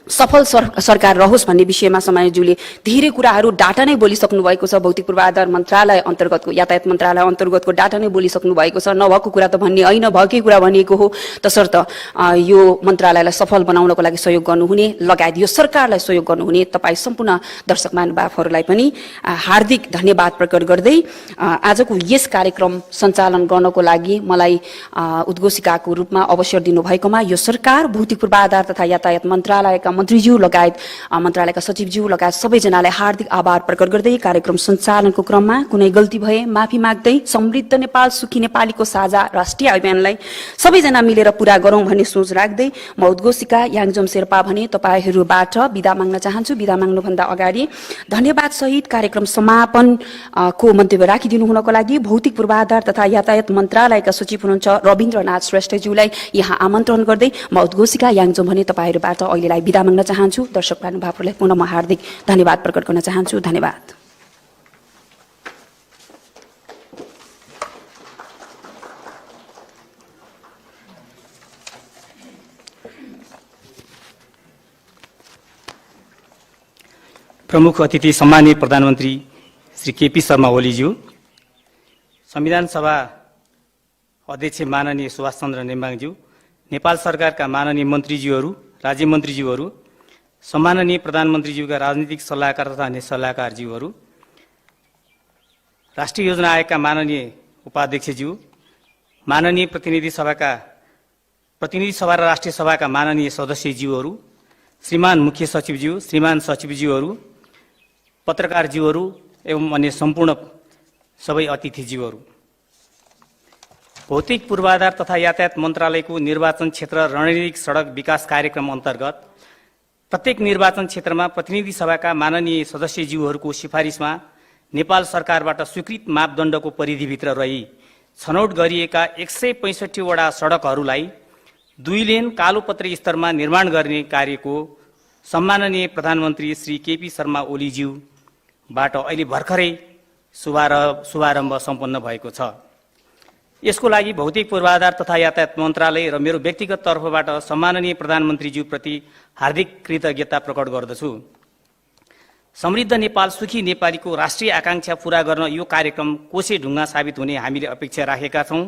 सफल सरकार रहोस् भन्ने विषयमा सम्माननीयज्यूले धेरै कुराहरू डाटा नै बोलिसक्नु भएको छ। भौतिक पूर्वाधार मन्त्रालय अन्तर्गतको, यातायात मन्त्रालय अन्तर्गतको डाटा नै बोलिसक्नु भएको छ। नभएको कुरा त भन्ने होइन, भएकै कुरा भनिएको हो। तसर्थ यो मन्त्रालयलाई सफल बनाउनको लागि सहयोग गर्नुहुने लगायत यो सरकारलाई सहयोग गर्नुहुने तपाईँ सम्पूर्ण दर्शक महानुभावहरूलाई पनि हार्दिक धन्यवाद प्रकट गर्दै आजको यस कार्यक्रम सञ्चालन गर्नको लागि मलाई उद्घोषिकाको रूपमा अवसर दिनुभएकोमा यो सरकार, भौतिक पूर्वाधार तथा यातायात मन्त्रालयका मन्त्रीज्यू लगायत मन्त्रालयका सचिवज्यू लगायत सबैजनालाई हार्दिक आभार प्रकट गर्दै कार्यक्रम सञ्चालनको क्रममा कुनै गल्ती भए माफी माग्दै समृद्ध नेपाल सुखी नेपालीको साझा राष्ट्रिय अभियानलाई सबैजना मिलेर पूरा गरौं भन्ने सोच राख्दै म उद्घोषिका याङजम शेर्पा भने तपाईहरूबाट बिदा माग्न चाहन्छु। बिदा माग्नुभन्दा अगाडि धन्यवाद सहित कार्यक्रम समापन को मन्तव्य राखिदिनु हुनको लागि भौतिक पूर्वाधार तथा यातायात मन्त्रालयका सचिव हुनुहुन्छ रविन्द्रनाथ श्रेष्ठज्यूलाई यहाँ आमन्त्रण गर्दै म उद्घोषिका याङजम भने तपाईहरूबाट अहिलेलाई बिदा माग्न चाहन्छु। दर्शक महानुभावहरूलाई पुनः म हार्दिक धन्यवाद प्रकट गर्न चाहन्छु। धन्यवाद। प्रमुख अतिथि सम्मानीय प्रधानमन्त्री श्री केपी शर्मा ओलीज्यू, संविधान सभा अध्यक्ष माननीय सुभाष चन्द्र नेम्बाङज्यू, नेपाल सरकारका माननीय मन्त्रीज्यूहरू, राज्य मन्त्रीज्यूहरू, सम्माननीय प्रधानमन्त्रीज्यूका राजनीतिक सल्लाहकार तथा अन्य सल्लाहकारज्यूहरू, राष्ट्रिय योजना आयोगका माननीय उपाध्यक्षज्यू, माननीय प्रतिनिधि सभा र राष्ट्रिय सभाका माननीय सदस्यज्यूहरू, श्रीमान मुख्य सचिवज्यू, श्रीमान सचिवज्यूहरू, पत्रकारज्यूहरू एवं अन्य सम्पूर्ण सबै अतिथिज्यूहरू, भौतिक पूर्वाधार तथा यातायात मन्त्रालयको निर्वाचन क्षेत्र रणनीतिक सडक विकास कार्यक्रम अन्तर्गत प्रत्येक निर्वाचन क्षेत्रमा प्रतिनिधि सभाका माननीय सदस्यज्यूहरूको सिफारिसमा नेपाल सरकारबाट स्वीकृत मापदण्डको परिधिभित्र रही छनौट गरिएका 165 वटा सडकहरूलाई 2 लेन कालोपत्री स्तरमा निर्माण गर्ने कार्यको सम्माननीय प्रधानमन्त्री श्री केपी शर्मा ओलीज्यूबाट अहिले भर्खरै शुभारम्भ सम्पन्न भएको छ। यसको लागि भौतिक पूर्वाधार तथा यातायात मन्त्रालय र मेरो व्यक्तिगत तर्फबाट सम्माननीय प्रधानमन्त्रीज्यूप्रति हार्दिक कृतज्ञता प्रकट गर्दछु। समृद्ध नेपाल सुखी नेपालीको राष्ट्रिय आकांक्षा पूरा गर्न यो कार्यक्रम कोसे ढुङ्गा साबित हुने हामीले अपेक्षा राखेका छौँ।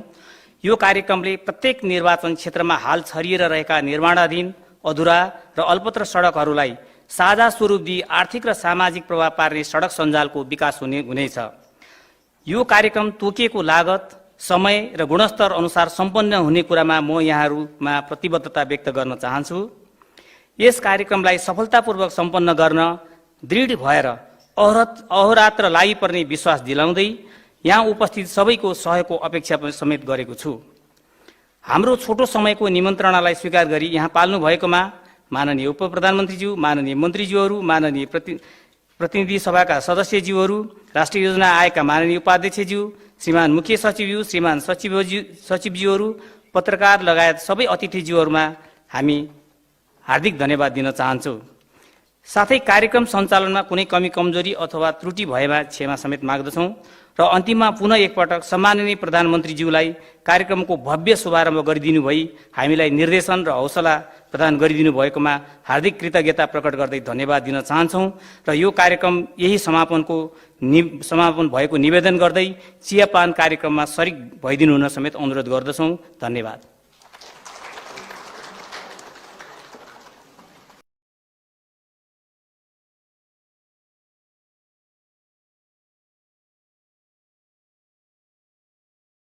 यो कार्यक्रमले प्रत्येक निर्वाचन क्षेत्रमा हाल छरिएर रहेका निर्माणाधीन, अधुरा र अल्पत्र सडकहरूलाई साझा स्वरूप दिई आर्थिक र सामाजिक प्रभाव पार्ने सडक सञ्जालको विकास हुनेछ। यो कार्यक्रम तोकिएको लागत, समय र गुणस्तर अनुसार सम्पन्न हुने कुरामा म यहाँहरूमा प्रतिबद्धता व्यक्त गर्न चाहन्छु। यस कार्यक्रमलाई सफलतापूर्वक सम्पन्न गर्न दृढ भएर अहोरात्र लागिपर्ने विश्वास दिलाउँदै यहाँ उपस्थित सबैको सहयोगको अपेक्षा समेत गरेको छु। हाम्रो छोटो समयको निमन्त्रणालाई स्वीकार गरी यहाँ पाल्नु भएकोमा माननीय उप प्रधानमन्त्रीज्यू, माननीय मन्त्रीज्यूहरू, माननीय प्रतिनिधि सभाका सदस्यज्यूहरू, राष्ट्रिय योजना आयोगका माननीय उपाध्यक्षज्यू, श्रीमान मुख्य सचिवज्यू, श्रीमान सचिवज्यूहरू, पत्रकार लगायत सबै अतिथिज्यूहरूमा हामी हार्दिक धन्यवाद दिन चाहन्छु। साथै कार्यक्रम सञ्चालनमा कुनै कमी कमजोरी अथवा त्रुटि भएमा क्षमा समेत माग्दछौँ र अन्तिममा पुनः एकपटक सम्माननीय प्रधानमन्त्रीज्यूलाई कार्यक्रमको भव्य शुभारम्भ गरिदिनु भई हामीलाई निर्देशन र हौसला प्रदान गरिदिनु भएकोमा हार्दिक कृतज्ञता प्रकट गर्दै धन्यवाद दिन चाहन्छौँ र यो कार्यक्रम यही समापन भएको निवेदन गर्दै चियापान कार्यक्रममा सरिक भइदिनु हुन समेत अनुरोध गर्दछौँ। धन्यवाद।